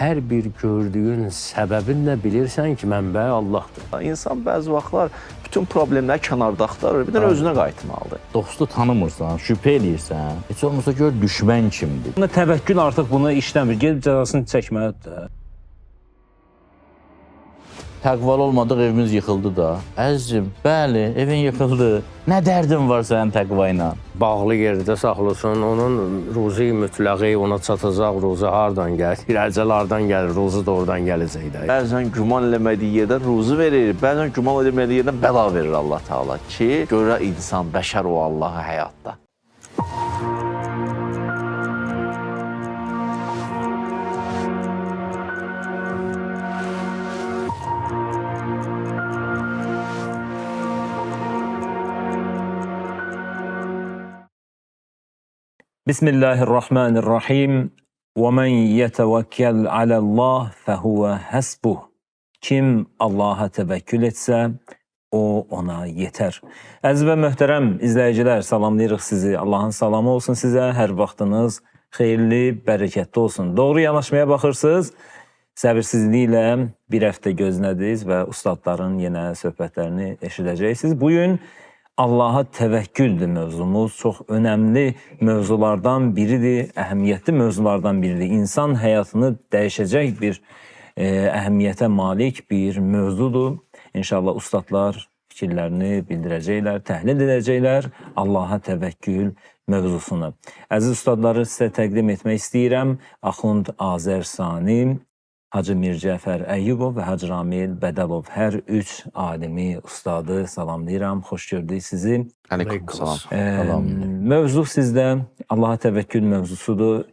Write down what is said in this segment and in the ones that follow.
hər bir gördüyün səbəbinlə bilirsən ki, mənbə Allahdır. İnsan bəzi vaxtlar bütün problemləri kənarda axtarır, bir də özünə qayıtmalıdır. Dostu tanımırsan, şübhə eləyirsən, heç olmasa gör düşmən kimdir. Təvəkkül artıq bunu işləmir, gedib cəzasını çəkməlidir. Təqvalı olmadıq, evimiz yıxıldı da. Əzizim, bəli, evin yıxıldı. Nə dərdin var sənin təqva ilə? Bağlı yerdə saxlasın, onun ruzi mütləqi ona çatacaq, ruzi hardan gəlir, əcəl hardan gəlir, ruzi da oradan gələcək də. Bəzən güman eləmədiyi yerdən ruzi verir, bəzən güman eləmədiyi yerdən bəla verir Allah Teala ki, görə insan, bəşər o Allahı həyatda. Bismillahirrahmanirrahim. وَمَنْ يَتَوَكَّلْ عَلَى اللّٰهِ فَهُوَ حَسْبُهُ. Kim Allah'a təvəkkül etsə, o ona yetər. Əziz və möhtərəm izləyicilər, salamlayırıq sizi. Allahın salamı olsun sizə, hər vaxtınız xeyirli, bərəkətli olsun. Doğru yanaşmaya baxırsınız, səbirsizliklə bir həftə gözlədiniz və ustadların yenə söhbətlərini eşidəcəksiniz. Bugün Allaha təvəkküldür mövzumuz, çox önəmli mövzulardan biridir, əhəmiyyətli mövzulardan biridir. İnsan həyatını dəyişəcək bir əhəmiyyətə malik bir mövzudur. İnşallah ustadlar fikirlərini bildirəcəklər, təhlil edəcəklər Allaha təvəkkül mövzusunu. Əziz ustadları sizə təqdim etmək istəyirəm. Axund Azər Sani, Hacı Mircəfər Əyyubov və Hacı Ramil Bədəlov. Hər üç alimi, ustadı salamlayıram, xoş gördük sizi. Aleyküm salam. Mövzu sizdə Allaha təvəkkül mövzusudur.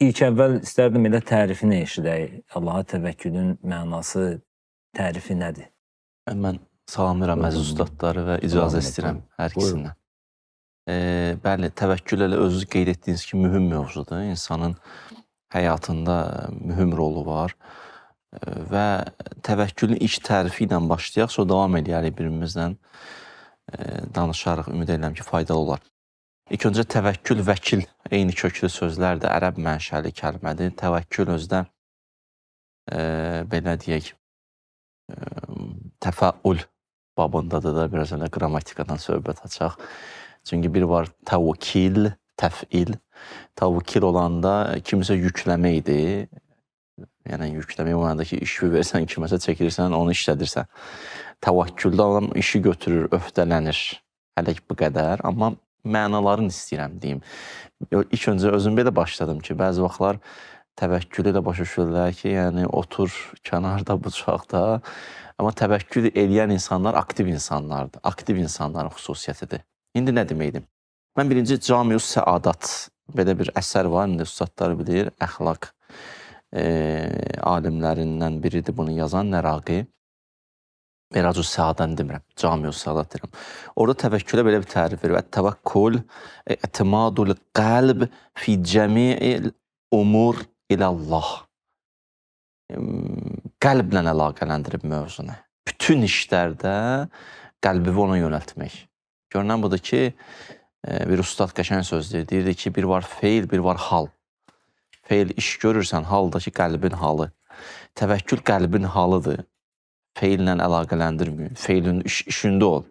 İlk əvvəl istərdim elə tərifini eşidək. Allaha təvəkkülün mənası, tərifi nədir? Mən salamlayıram əziz ustadları və icazə istəyirəm hər ikisindən. Bəli, təvəkkül elə özünüz qeyd etdiyiniz ki, mühüm mövzudur. İnsanın həyatında mühüm rolu var və təvəkkülün ilk tərifi ilə başlayaq, sonra davam edərik birimizlə danışarıq, ümid edirəm ki, faydalı olar. İlk öncə təvəkkül, vəkil eyni köklü sözlərdir, ərəb mənşəli kəlmədir. Təvəkkül özdə belə deyək, təfəul babındadır da, biraz elə qrammatikadan söhbət açaq. Çünki bir var təvkil, təfil. Təvkil olanda kimisə yükləməkdir. Yəni yükləmək o mənada ki, işi versən, kiməsə çəkilirsən, onu işlədirsən. Təvəkküldə adam işi götürür, öhdələnir. Hələ ki, bu qədər. Amma mənalarını istəyirəm, deyim. İlk öncə özüm belə başladım ki, bəzi vaxtlar təvəkkülü ilə başa düşürlər ki, yəni otur kənarda, bucaqda. Amma təvəkkül eləyən insanlar aktiv insanlardır. Aktiv insanların xüsusiyyətidir. İndi nə deməkdir? Mən birinci Cami-ü Səadat, belə bir əsər var, indi ustadları bilir, əxlaq alimlərindən biridir bunu yazan, Nəraqi. Merac-ü Səadən demirəm, Cami-ü Səadat deyirəm. Orada təvəkkülə belə bir tərif verir. Təvəkkül, etimadul qəlb fi cəmi'il umur ilallah. Qəlblə əlaqələndirib mövzunu. Bütün işlərdə qəlbivi ona yönəltmək. Görünən budur ki, bir ustad qəşəng sözdür, deyirdi ki, bir var feil, bir var hal. Feil iş görürsən, haldakı qəlbin halı. Təvəkkül qəlbin halıdır. Feillə əlaqələndirməyin, feilin işində ol.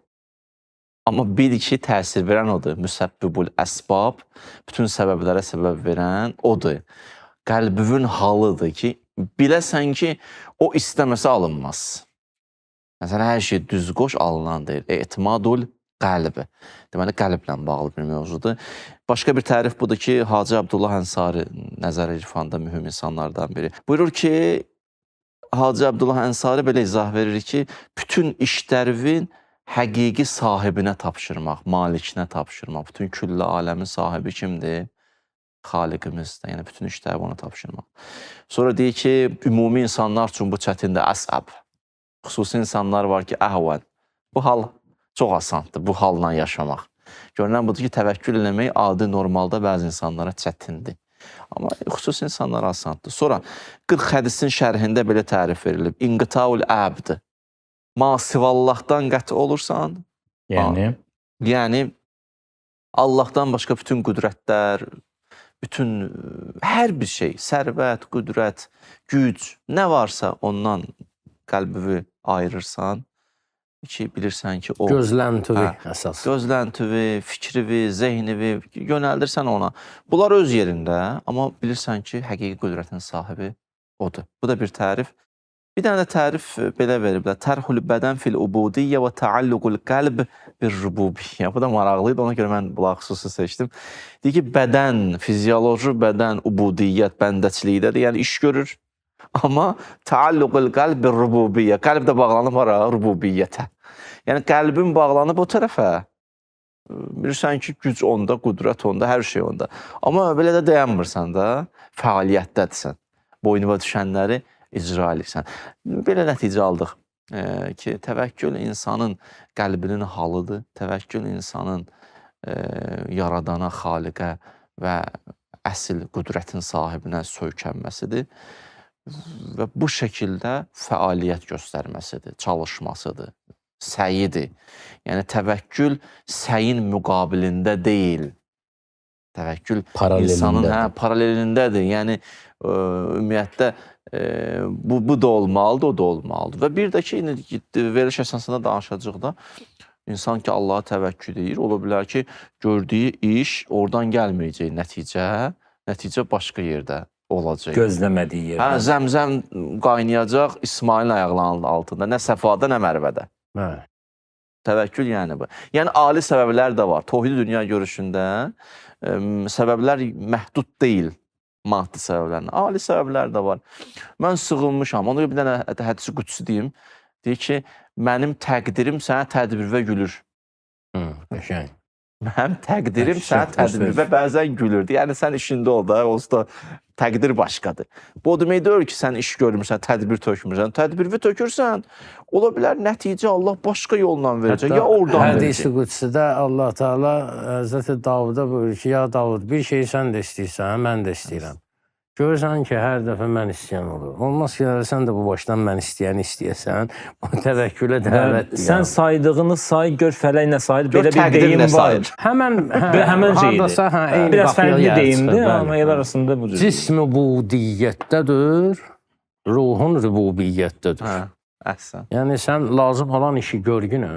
Amma bil ki, təsir verən odur. Müsəbbibul əsbab, bütün səbəblərə səbəb verən odur. Qəlbivin halıdır ki, biləsən ki, o istəməsə alınmaz. Məsələn, hər şey düz qoş alınan deyil. Etimadul qəlbi. Deməli, qəlblə bağlı bir mövzudur. Başqa bir tərif budur ki, Hacı Abdullah Ənsari nəzər irfanda mühüm insanlardan biri. Buyurur ki, Hacı Abdullah Ənsari belə izah verir ki, bütün işlərin həqiqi sahibinə tapşırmaq, malikinə tapşırmaq. Bütün küllə aləmin sahibi kimdir? Xaliqimizdir. Yəni, bütün işləri ona tapşırmaq. Sonra deyir ki, ümumi insanlar üçün bu çətindir, əsəb. Xüsusi insanlar var ki, əhvəl. Bu hal çox asandır, bu halla yaşamaq. Görünən budur ki, təvəkkül eləmək adi normalda bəzi insanlara çətindir. Amma xüsusi insanlar asandır. Sonra 40 hədisin şərhində belə tərif verilib. İnqitaul əbd. Masivallahdan qəti olursan, yəni Allahdan başqa bütün qüdrətlər, bütün hər bir şey, sərvət, qüdrət, güc, nə varsa ondan qəlbini ayırırsan ki, bilirsən ki, o Gözləntivi əsas. gözləntivi, fikrivi, zehnivi yönəldirsən ona. Bunlar öz yerində, amma bilirsən ki, həqiqi qüdrətin sahibi odur. Bu da bir tərif. Bir dənə də tərif belə veriblər. Tərhul bədən fil ubudiyyə və təalluqul qəlb bir rububiyyə. Bu da maraqlıydı, ona görə mən bunları xüsusi seçdim. Deyir ki, bədən, fizioloji bədən ubudiyyət, bəndəçilikdədir, yəni iş görür. Amma təalluqul qəlb bir rububiyyə. Qəlb də bağlanıb hara? Rububiyyətə. Yəni qəlbin bağlanıb o tərəfə. Bilirsən ki, güc onda, qüdrət onda, hər şey onda. Amma belə də dayanmırsan da, fəaliyyətdədirsən. Boynuna düşənləri icra edirsən. Belə nəticə aldıq ki, təvəkkül insanın qəlbinin halıdır. Təvəkkül insanın yaradana, xaliqə və əsl qüdrətin sahibinə söykənməsidir. Və bu şəkildə fəaliyyət göstərməsidir, çalışmasıdır, səyidir. Yəni, təvəkkül səyin müqabilində deyil. Təvəkkül insanın paralelindədir. Yəni, ümumiyyətlə, bu da olmalıdır, o da olmalıdır. Və bir də ki, veriliş əsasında danışacaq da, insan ki, Allaha təvəkkül edir, ola bilər ki, gördüyü iş oradan gəlməyəcək nəticə başqa yerdə olacaq. Gözləmədiyi yerdə. Zəmzəm qaynayacaq İsmailin ayaqlarının altında, nə Səfada, nə Mərvədə. Təvəkkül yəni bu. Yəni, ali səbəblər də var. Tohid dünya görüşündə səbəblər məhdud deyil. Maddi səbəblərlə. Ali səbəblər də var. Mən sığınmışam. Ona görə bir dənə hədisi qüdsi deyim. Deyir ki, mənim təqdirim sənə tədbirvə gülür. Qəşəng. Mənim təqdirim sənə tədbirvə bəzən gülür. Yəni, sən işində ol da, olsa da təqdir başqadır. Bu o demək deyil ki, sən iş görmürsən, tədbir tökmürsən. Tədbirvi tökürsən, ola bilər nəticə Allah başqa yolla verəcək, ya oradan verəcək. Hədisi qüdsidə Allah Teala Həzrəti Davuda buyurur ki, ya Davud, bir şeyi sən də istəyirsən, mən də istəyirəm. Görürsən ki, hər dəfə mən istəyən olur. Olmaz ki, sən də bu başdan mən istəyəni istəyəsən, o təvəkkülə dəvətdir. Sən saydığını say, gör fələk nə sayır, belə bir deyim var. Həmən şeydir. Biraz fərqli deyimdir, amma el arasında bu cür. Cism ubudiyyətdədir, ruhun rububiyyətdədir. Əhsən. Yəni, sən lazım olan işi görgünə,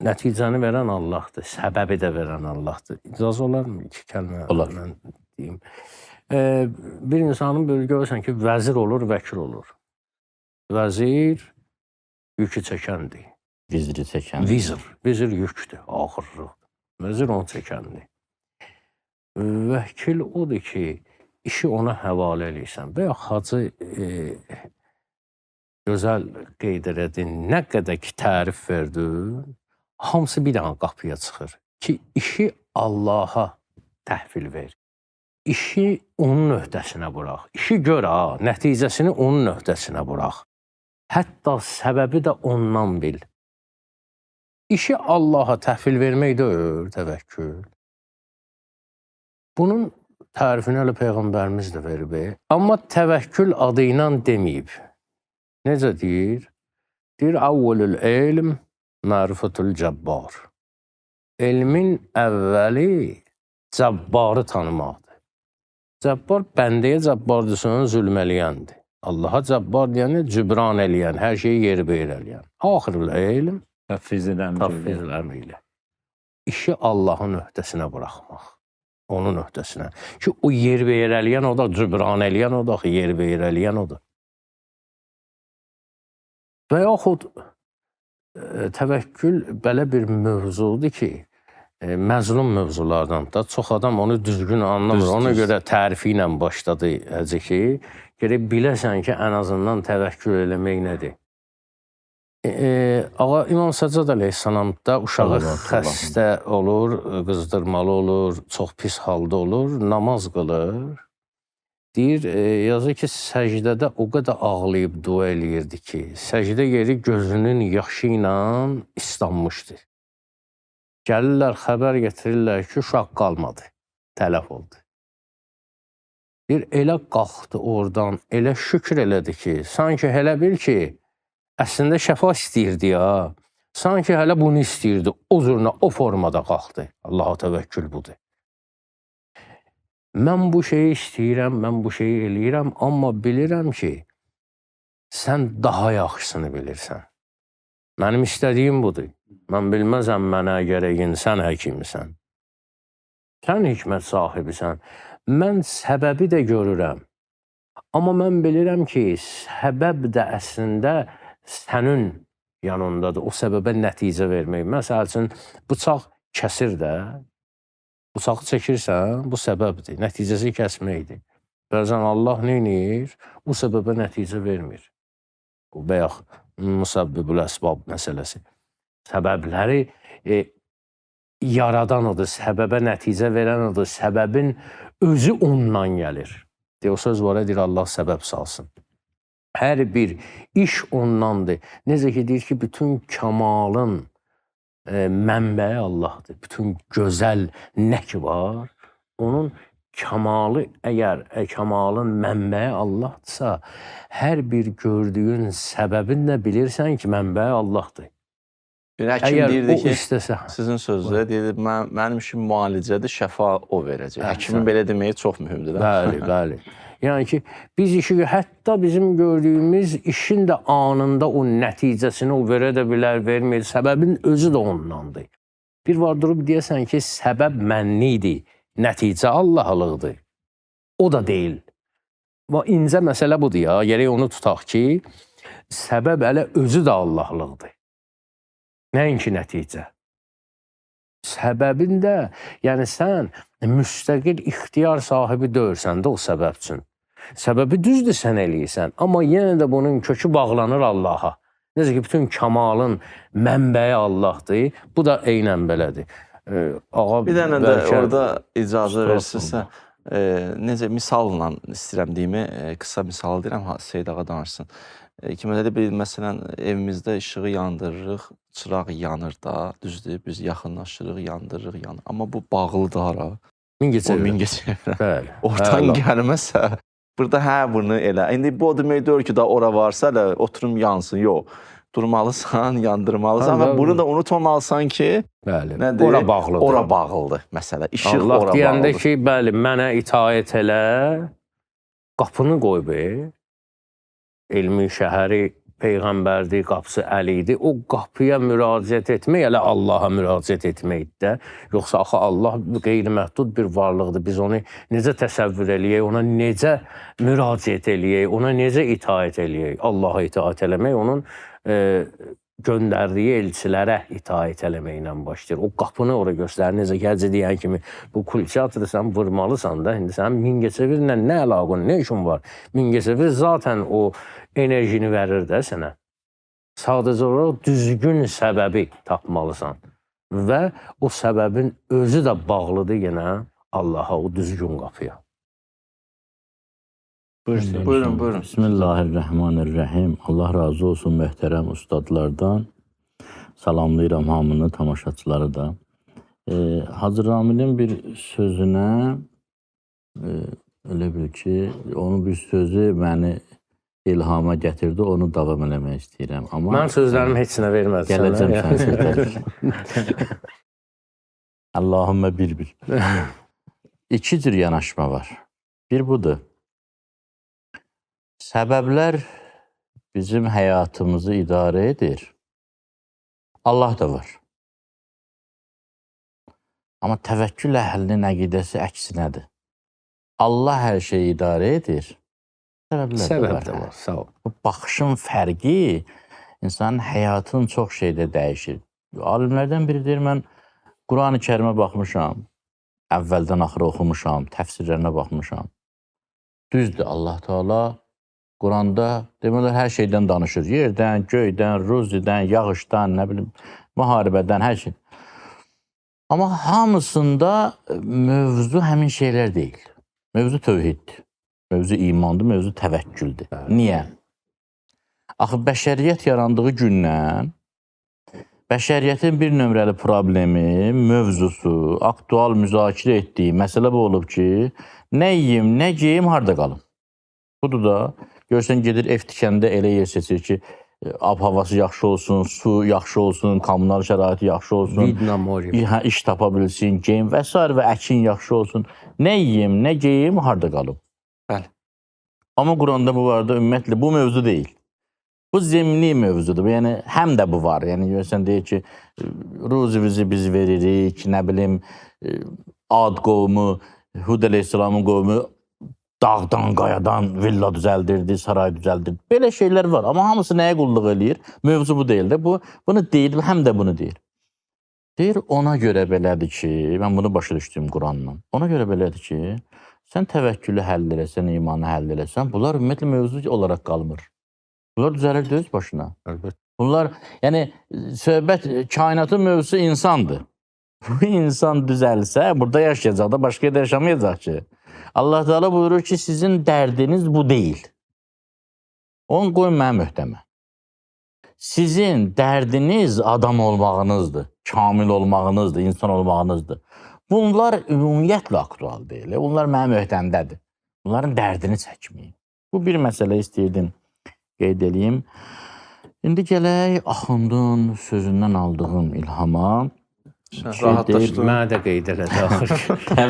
nəticəni verən Allahdır, səbəbi də verən Allahdır. İcazə olarmı? İki kəlmə olar. Mən deyim. Bir insanın böyle görürsən ki, vəzir olur, vəkil olur. Vəzir yükü çəkəndir. Viziri çəkəndir. Vizir yükdür, ağırlıq. Vəzir onu çəkəndir. Vəkil odur ki, işi ona həvalə eləyirsən. Və ya hacı gözəl qeyd elədin, nə qədər ki, tərif verdin, hamısı bir dənə qapıya çıxır ki, işi Allaha təhvil ver. İşi onun öhdəsinə burax. İşi gör, nəticəsini onun öhdəsinə burax. Hətta səbəbi də ondan bil. İşi Allaha təhvil vermək deyil, təvəkkül. Bunun tərifini elə Peyğəmbərimiz də verib. Amma təvəkkül adı ilə deməyib. Necə deyir? Deyir, əvvəlül elm, mərifətül cəbbar. Elmin əvvəli cəbbarı tanımaqdır. Cəbbar, bəndəyə cəbbardırsan, zülm eləyəndir. Allaha cəbbar deyəni cübran eləyən, hər şeyi yeri-beyir eləyən. Axırıl elm, təfviz əmri ilə. İşi Allahın öhdəsinə buraxmaq. Onun öhdəsinə. Ki, o yeri-beyir eləyən o da, cübran eləyən o da, yeri-beyir eləyən o da. Və yaxud təvəkkül belə bir mövzudur ki, məzlum mövzulardan da çox adam onu düzgün anlamır. Ona görə tərifi ilə başladı həcə ki, gerək biləsən ki, ən azından təvəkkül eləmək nədir? Ağa İmam Səccad əleyhissalam da uşağı xəstə olur, qızdırmalı olur, çox pis halda olur, namaz qılır. Deyir, yazır ki, səcdədə o qədər ağlayıb dua eləyirdi ki, səcdə yeri gözünün yaşı ilə islanmışdı. Gəlirlər, xəbər getirirlər ki, uşaq qalmadı, tələf oldu. Bir elə qalxdı oradan, elə şükür elədi ki, sanki hələ bil ki, əslində şəfa istəyirdi ya, sanki hələ bunu istəyirdi, o zürünə, o formada qalxdı. Allaha təvəkkül budur. mən bu şeyi istəyirəm, mən bu şeyi eləyirəm, amma bilirəm ki, sən daha yaxşısını bilirsən. Mənim istədiyim budur. Mən bilməzəm mənə gərəyin, sən həkimsən. Sən hikmət sahibisən. Mən səbəbi də görürəm. Amma mən bilirəm ki, səbəb də əslində sənin yanındadır. O səbəbə nəticə vermək. Məsəl üçün, bıçaq kəsir də. Bıçağı çəkirsən, bu səbəbdir. Nəticəsi kəsməkdir. Bəzən Allah neynir? Bu səbəbə nəticə vermir. Bayaq müsəbbibül əsbab məsələsi. Səbəbləri yaradan odur, səbəbə nəticə verən odur, səbəbin özü ondan gəlir. O söz var, deyir Allah səbəb salsın. Hər bir iş ondandır. Necə ki, deyir ki, bütün kamalın mənbəyi Allahdır. Bütün gözəl nə ki var, onun kamalı, əgər kamalın mənbəyi Allahdırsa, hər bir gördüyün səbəbin də bilirsən ki, mənbəyi Allahdır. Bir həkim deyirdi ki, istəsə, sizin sözdə deyirdi, mənim işim müalicədir, şəfa o verəcək. Həkimin belə deməyi çox mühümdür. Bəli, bəli. Yəni ki, biz işi, hətta bizim gördüyümüz işin də anında o nəticəsini o verə də bilər, vermir. Səbəbin özü də ondandır. Bir var durub deyəsən ki, səbəb mənlidir, nəticə Allahlıqdır. O da deyil. İncə məsələ budur ya, gərək onu tutaq ki, səbəb hələ özü də Allahlıqdır. Nəinki nəticə. Səbəbin də, yəni sən müstəqil ixtiyar sahibi deyirsən də o səbəb üçün. Səbəbi düzdür sən eləyirsən, amma yenə də bunun kökü bağlanır Allaha. Necə ki, bütün kamalın mənbəyi Allahdır, bu da eynən belədir. Bir dənə də orada icazə versinsə, necə misalla istəyirəm deyimi, qısa misal deyirəm, Seyid ağa danışsın. Kimədə bir, məsələn, evimizdə işığı yandırırıq, çıraq yanır da, düzdür, biz yaxınlaşırıq, yandırırıq, yanır. Amma bu bağlıdır hara. Mingəçevir. Oradan gəlməsə, burada bunu elə. İndi bu o demək deyir ki, da ora varsa, oturum yansın, yox. Durmalısan, yandırmalısan və bunu da unutmamalısan ki, ora bağlıdır. Ora bağlıdır, məsələ. İşıq ora bağlıdır. Allah deyəndə ki, bəli, mənə itaət elə, qapını qoy be. Elmi şəhəri Peyğəmbərdir, qapısı Əlidir. O qapıya müraciət etmək, elə Allaha müraciət etməkdir də. Yoxsa axı Allah qeyri-məhdud bir varlıqdır. Biz onu necə təsəvvür eləyək, ona necə müraciət eləyək, ona necə itaət eləyək. Allaha itaət eləmək, onun göndərdiyi elçilərə itaət eləməklə başlayır. O qapını ora göstərir. Necə ki, həcə deyən kimi, bu kulçatrı sən vurmalısan da, indi sən Mingəçevirlə nə əlaqın, nə işin var? Mingəçevir zaten o enerjini verir də sənə. Sadəcə olaraq düzgün səbəbi tapmalısan. Və o səbəbin özü də bağlıdır yenə Allaha, o düzgün qapıya. Buyurun. Bismillahirrahmanirrahim. Allah razı olsun möhtərəm ustadlardan. Salamlayıram hamını, tamaşaçıları da. Hacı Ramilin bir sözünə, öyle bil ki, onun bir sözü məni ilhama gətirdi, onu davam eləmək istəyirəm. Mən sözlərimi heç nə vermədim. Gələcəm sən sözlər. Allahümmə bir. İki cür yanaşma var. Bir budur. Səbəblər bizim həyatımızı idarə edir. Allah da var. Amma təvəkkül əhlinin əqidəsi əksinədir. Allah hər şeyi idarə edir. Səbəblər də var. Sağ ol. Bu baxışın fərqi insanın həyatının çox şeydə dəyişir. Alimlərdən biri deyir, mən Quran-ı Kərimə baxmışam, əvvəldən axıra oxumuşam, təfsirlərinə baxmışam. Düzdür, Allah Teala Quranda deməli hər şeydən danışır. Yerdən, göydən, ruzidən, yağışdan, nə bilim, müharibədən, hər şey. Amma hamısında mövzu həmin şeylər deyil. Mövzu tövhiddir. Mövzu imandır, mövzu təvəkküldür. Niyə? Axı bəşəriyyət yarandığı gündən bəşəriyyətin bir nömrəli problemi, mövzusu, aktual müzakirə etdiyi məsələ bu olub ki, nə yiyim, nə geyim, harda qalım? Budur da, görsən gedir ev tikəndə elə yer seçir ki, ab-havası yaxşı olsun, su yaxşı olsun, kommunal şəraiti yaxşı olsun, Vidna mori. iş tapa bilsin, geyim və s. və əkin yaxşı olsun. Nə yeyim, nə geyim, harda qalım. Bəli. Amma Quranda bu var da ümumiyyətlə bu mövzu deyil. Bu zemni mövzudur. Yəni həm də bu var. Yəni görsən deyir ki, ruzimizi biz veririk, nə bilim Ad qovmu, Hud əleyhissalamın qovmu dağdan, qayadan villa düzəldirdi, saray düzəldirdi. Belə şeylər var. Amma hamısı nəyə qulluq eləyir? Mövzu bu deyil də. Bunu deyir, həm də bunu deyir. Deyir, ona görə belədir ki, mən bunu başa düşdüm Qurandan. Ona görə belədir ki, sən təvəkkülü həll eləsən, imanı həll eləsən, bunlar ümumiyyətlə mövzu olaraq qalmır. Bunlar düzəlir düz başına. Əlbəttə. Bunlar, yəni söhbət, kainatın mövzusu insandır. Bu insan düzəlsə, burada yaşayacaq da, başqa yerdə yaşamayacaq ki. Allah Teala buyurur ki, sizin dərdiniz bu deyil. Onu qoyun mənim öhdəmə. Sizin dərdiniz adam olmağınızdır, kamil olmağınızdır, insan olmağınızdır. Bunlar ümumiyyətlə aktual deyil. Bunlar mənim öhdəmdədir. Bunların dərdini çəkməyin. Bu bir məsələ istəyirdim qeyd edeyim. İndi gələk Axundun sözündən aldığım ilhama. Rahatlaşdın. Mənə də qeyd elədi axır.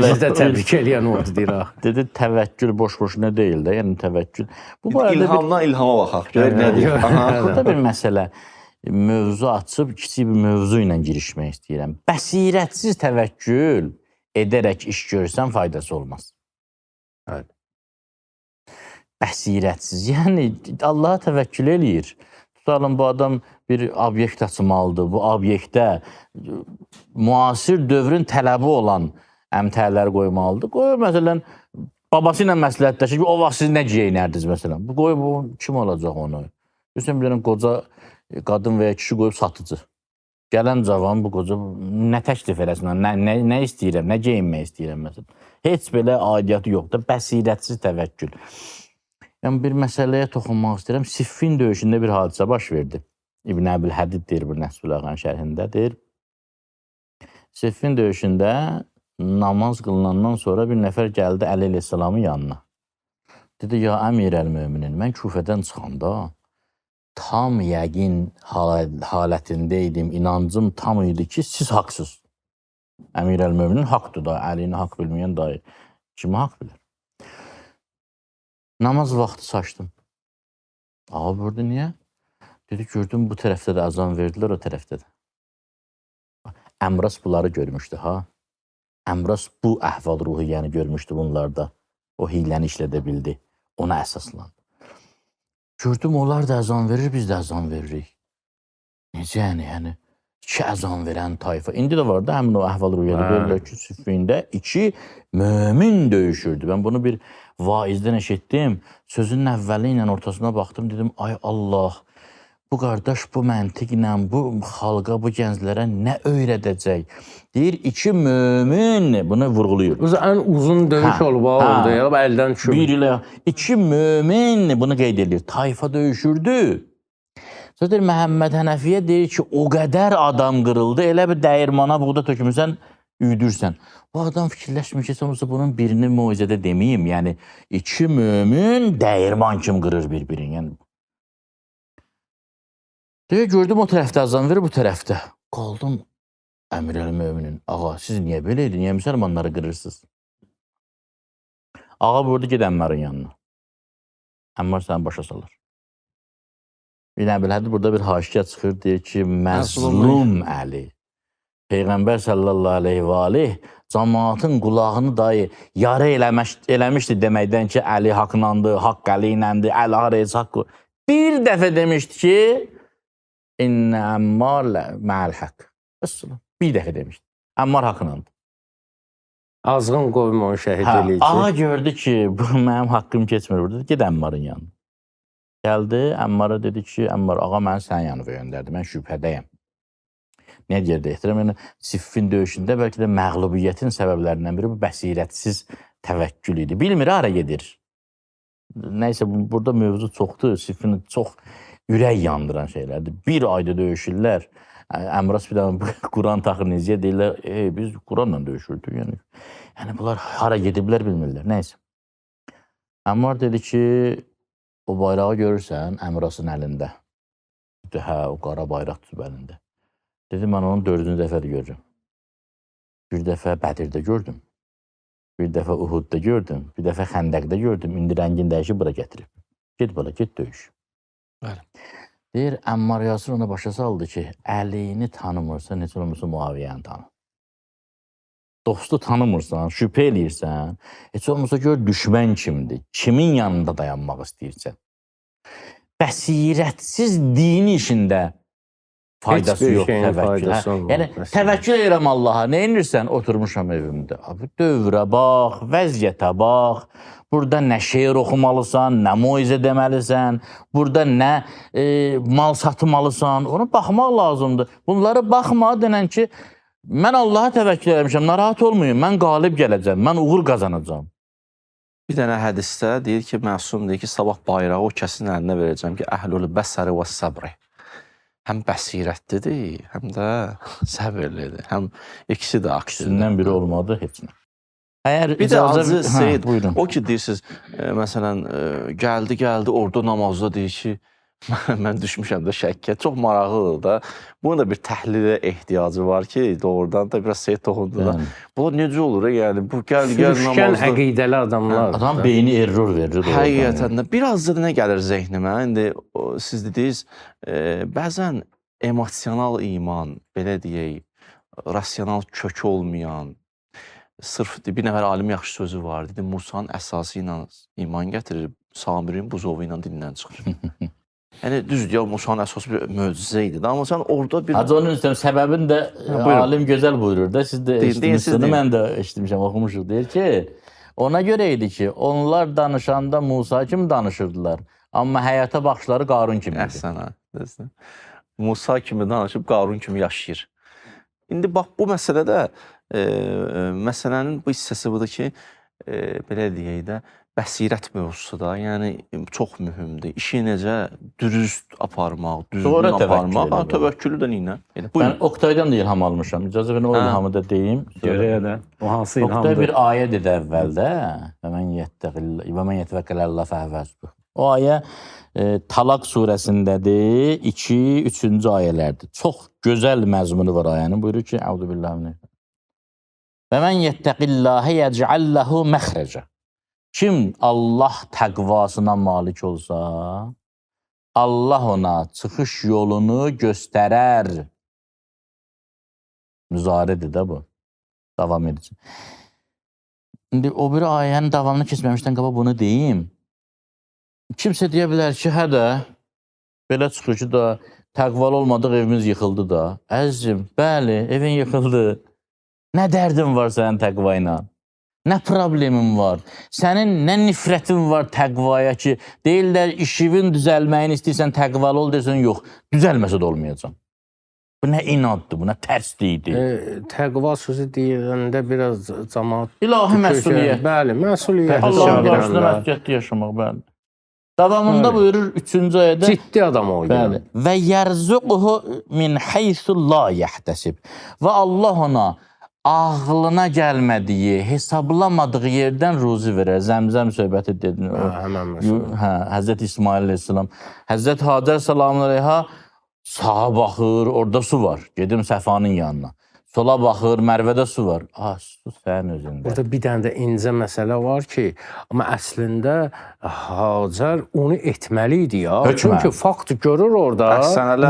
Biz də təbrik eləyən oldu deyir axı. Dedi, təvəkkül boş-boşuna deyil də, yəni təvəkkül. Bu barədə İlhamdan ilhama baxaq. Görək nə deyir. burada bir məsələ, mövzu açıb kiçik bir mövzu ilə girişmək istəyirəm. Bəsirətsiz təvəkkül edərək iş görsən faydası olmaz. Evet. Bəsirətsiz, yəni Allaha təvəkkül eləyir. Tutalım, bu adam bir obyekt açmalıdır. Bu obyektdə müasir dövrün tələbi olan əmtələr qoymalıdır. Qoyur, məsələn, babası ilə məsləhətləşir ki, o vaxt siz nə geyinərdiniz, məsələn. Bu qoyub, bu kim olacaq onu? Görsən, bir dənə qoca qadın və ya kişi qoyub satıcı. Gələn cavan bu qoca nə təklif eləsin, nə istəyirəm, nə geyinmək istəyirəm, məsələn. Heç belə aidiyyatı yoxdur, bəsirətsiz təvəkkül. Yəni, bir məsələyə toxunmaq istəyirəm. Siffin döyüşündə bir hadisə baş verdi. İbn Əbil Hədid deyir, bir Nəsbüləğən şərhində deyir. Siffin döyüşündə namaz qılınandan sonra bir nəfər gəldi Əli əleyhissalamın yanına. Dedi, ya əmir əl-möminin, mən küfədən çıxanda tam yəqin halətində idim, inancım tam idi ki, siz haqsız. Əmir əl-möminin haqdır da, Əlini haqq bilməyən dair. Kimi haqq bilir? Namaz vaxtı saçdım. Ağa burada niyə? Dedi, gördüm, bu tərəfdə də azan verdilər, o tərəfdə də. Əmras bunları görmüşdü, ha? Əmras bu əhval-ruhiyyəni görmüşdü bunlarda. O hiyləni işlədə bildi. Ona əsaslandı. Gördüm, onlar da əzan verir, biz də əzan veririk. Necə yəni? İki əzan verən tayfa. İndi də var da, həmin o əhval-ruhiyyədə görürlər ki, Siffində iki mömin döyüşürdü. Mən bunu bir vaizdən eşitdim. Sözünün əvvəli ilə ortasına baxdım, dedim, ay Allah, bu qardaş bu məntiqlə, bu xalqa, bu gənclərə nə öyrədəcək? Deyir, iki mömin, bunu vurğuluyur. Bu ən uzun döyüş olub, oldu, ya, əldən düşür. Bir ilə, iki mömin, bunu qeyd edir, tayfa döyüşürdü. Sonra deyir, Məhəmməd Hənəfiyə deyir ki, o qədər adam qırıldı, elə bir dəyirmana buğda tökmüsən, üydürsən. Bu adam fikirləşmir ki, sonrası bunun birini mucizədə deməyim. Yəni, iki mömin dəyirman kim qırır bir-birini. Yəni. Deyir, gördüm o tərəfdə azan verir, bu tərəfdə. Qaldım əmir əl-möminin. Ağa, siz niyə belə edin? Niyə müsəlmanları qırırsınız? Ağa buyurdu, ged Əmmarın yanına. Əmmar səni başa salır. İbn Əbil Hədid burada bir haşiyə çıxır, deyir ki, məzlum Əli. Peyğəmbər sallallahu aleyhi və aleyh cəmaatın qulağını dahi yarı eləmişdi deməkdən ki, Əli haqlandı, haqq Əli iləndir, Əli harayız haqqı. Bir dəfə demişdi ki, İnnə Əmmar mə'əl haqq. Bir dəfə demişdi. Əmmar haqlandı. Azğın qoyma onu şəhid eləyəcək. Ağa gördü ki, bu mənim haqqım keçmir burada. Ged Əmmarın yanına. Gəldi, Əmmara dedi ki, Əmmar, ağa məni sənin yanına göndərdi, mən şübhədəyəm. Nə deyirdi? Yəni, Siffin döyüşündə bəlkə də məğlubiyyətin səbəblərindən biri bu bəsirətsiz təvəkkül idi. Bilmir, hara gedir. Nəysə, burada mövzu çoxdur. Siffin çox ürək yandıran şeylərdir. Bir ayda döyüşürlər. Əmras bir dənə Quran taxır necəyə deyirlər, biz Quranla döyüşürdük. Yəni, bunlar hara gediblər bilmirlər. Nəysə. Əmmar dedi ki, o bayrağı görürsən Əmrasın əlində. Dedi, hə, o qara bayraq tutub əlində. Dedi, mən onu 4-cü dəfə də görürəm. Bir dəfə Bədirdə gördüm. Bir dəfə Uhudda gördüm. Bir dəfə Xəndəqdə gördüm. İndi rəngin dəyişib bura gətirib. Get bala, get döyüş. Bəli. Deyir, Əmmar Yasir ona başa saldı ki, əlini tanımırsa, necə olmasa Muaviyyəni tanı. Dostu tanımırsan, şübhə eləyirsən, heç olmasa gör düşmən kimdir, kimin yanında dayanmaq istəyirsən. Bəsirətsiz dini işində faydası Heç bir yox şeyin təvəkkül. faydası olmaz. Yəni, təvəkkül edirəm Allaha, nə inirsən? Oturmuşam evimdə. Abi, dövrə bax, vəziyyətə bax, burada nə şeir oxumalısan, nə moizə deməlisən, burada nə mal satmalısan, ona baxmaq lazımdır. Bunları baxma, denən ki, mən Allaha təvəkkül eləmişəm, narahat olmayın, mən qalib gələcəm, mən uğur qazanacam. Bir dənə hədisdə deyir ki, məsum deyir ki, sabah bayrağı o kəsin əlinə verəcəm ki, əhlul bəsəri və səbri. Həm bəsirətlidir, həm də səbirlidir. Həm ikisi də aksidir. İkisindən biri olmadı, heç nə. Əgər Bir də Hacı Seyid, buyurun. o ki deyirsiniz, məsələn, gəldi, orada namazda deyir ki, mən düşmüşəm də şəkkə. Çox maraqlıdır da. Bunun da bir təhlilə ehtiyacı var ki, doğrudan da biraz Seyid toxundu da. Bunlar necə olur? Yəni, bu gəl Sürüşkən namazda. əqidəli adamlar. Adam beyni error verir. Həqiqətən də. Biraz da nə gəlir zehnimə? İndi siz dediniz, bəzən emosional iman, belə deyək, rasional kökü olmayan, sırf bir nəfər alim yaxşı sözü var. Dedi, Musanın əsası ilə iman gətirir, Samirin buzovu ilə dilindən çıxır. Yəni, düzdür, Musanın əsası bir möcüzə idi. Amma sən orada bir... Hacı onun üstəm, səbəbin də alim gözəl buyurur da, siz də eşitmişsiniz, mən də eşitmişəm, oxumuşuq. Deyir ki, ona görə idi ki, onlar danışanda Musa kimi danışırdılar, amma həyata baxışları Qarun kimi idi. Əhsənə, Musa kimi danışıb Qarun kimi yaşayır. İndi bax, bu məsələdə, məsələnin bu hissəsi budur ki, belə deyək də, bəsirət mövzusu da, yəni çox mühümdür. İşi necə dürüst aparmaq, düzgün aparmaq, təvəkkülü də neylə? Mən Oktaydan da ilham almışam. İcazə verin, o ilhamı da deyim. Görəyə də. O hansı ilhamdır? Oktay bir ayə dedi əvvəldə. Və mən yetəvəkkəl Allah fəhvəzbuh. O ayə Talaq surəsindədir, 2-3-cü ayələrdir. Çox gözəl məzmunu var ayənin. Buyurur ki, Əuzubillahi. Və mən yəttəqillahə yəcəlləhu məxrəcə. Kim Allah təqvasına malik olsa, Allah ona çıxış yolunu göstərər. Müzaridir də bu. Davam edəcək. İndi o bir ayənin davamını keçməmişdən qabaq bunu deyim. Kimsə deyə bilər ki, hə də, belə çıxır ki da, təqvalı olmadıq evimiz yıxıldı da. Əzizim, bəli, evin yıxıldı. Nə dərdin var sənin təqva ilə? Nə problemin var? Sənin nə nifrətin var təqvaya ki, deyirlər, işivin düzəlməyini istəyirsən, təqvalı ol desən, yox, düzəlməsə də olmayacaq. Bu nə inaddır, bu nə tərslikdir. Təqva sözü deyiləndə biraz cəmaat... İlahi məsuliyyət. Bəli, məsuliyyət. Allahın qarşısında məsuliyyətli yaşamaq, bəli. Davamında buyurur 3-cü ayədə. Ciddi adam o. Bəli. Və yərzuquhu min haythu la yahtəsib. Və Allah ona ağlına gəlmədiyi, hesablamadığı yerdən ruzi verər. Zəmzəm söhbəti dedin. Həmən məsələn. Həzrət İsmail əleyhissalam. Həzrət Hacər salamun aleyha sağa baxır, orada su var. Gedim Səfanın yanına. Sola baxır, Mərvədə su var. Su sənin özündə. Burada bir dənə də incə məsələ var ki, amma əslində Hacər onu etməli idi ya. Çünki fakt görür orada,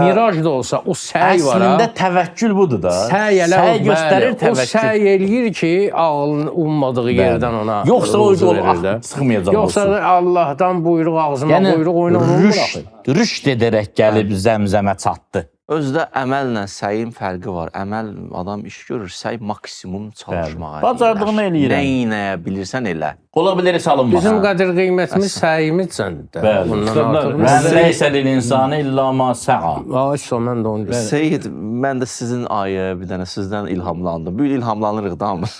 miraj da olsa, o səy var. Əslində təvəkkül budur da. Səy göstərir təvəkkül. O səy eləyir ki, ağlın ummadığı yerdən ona yoxsa o çıxmayacaq. Yoxsa Allahdan buyruq ağzıma buyruq oyuna onu bıraxır. Rüşd edərək gəlib Zəmzəmə çatdı. Özdə əməllə səyin fərqi var. Əməl adam iş görür, səy maksimum çalışmağa. Bacardığını eləyirəm. Nə inəyə bilirsən elə. Ola bilər salınmağa. Bizim qədir qiymətimiz səyimizcəndir. Mən leysə-lil insanı illa ma sə'a. Mən də onu deyirəm. Seyid, mən də sizin ayəyə bir dənə sizdən ilhamlandım. Bu ilhamlanırıq da mı?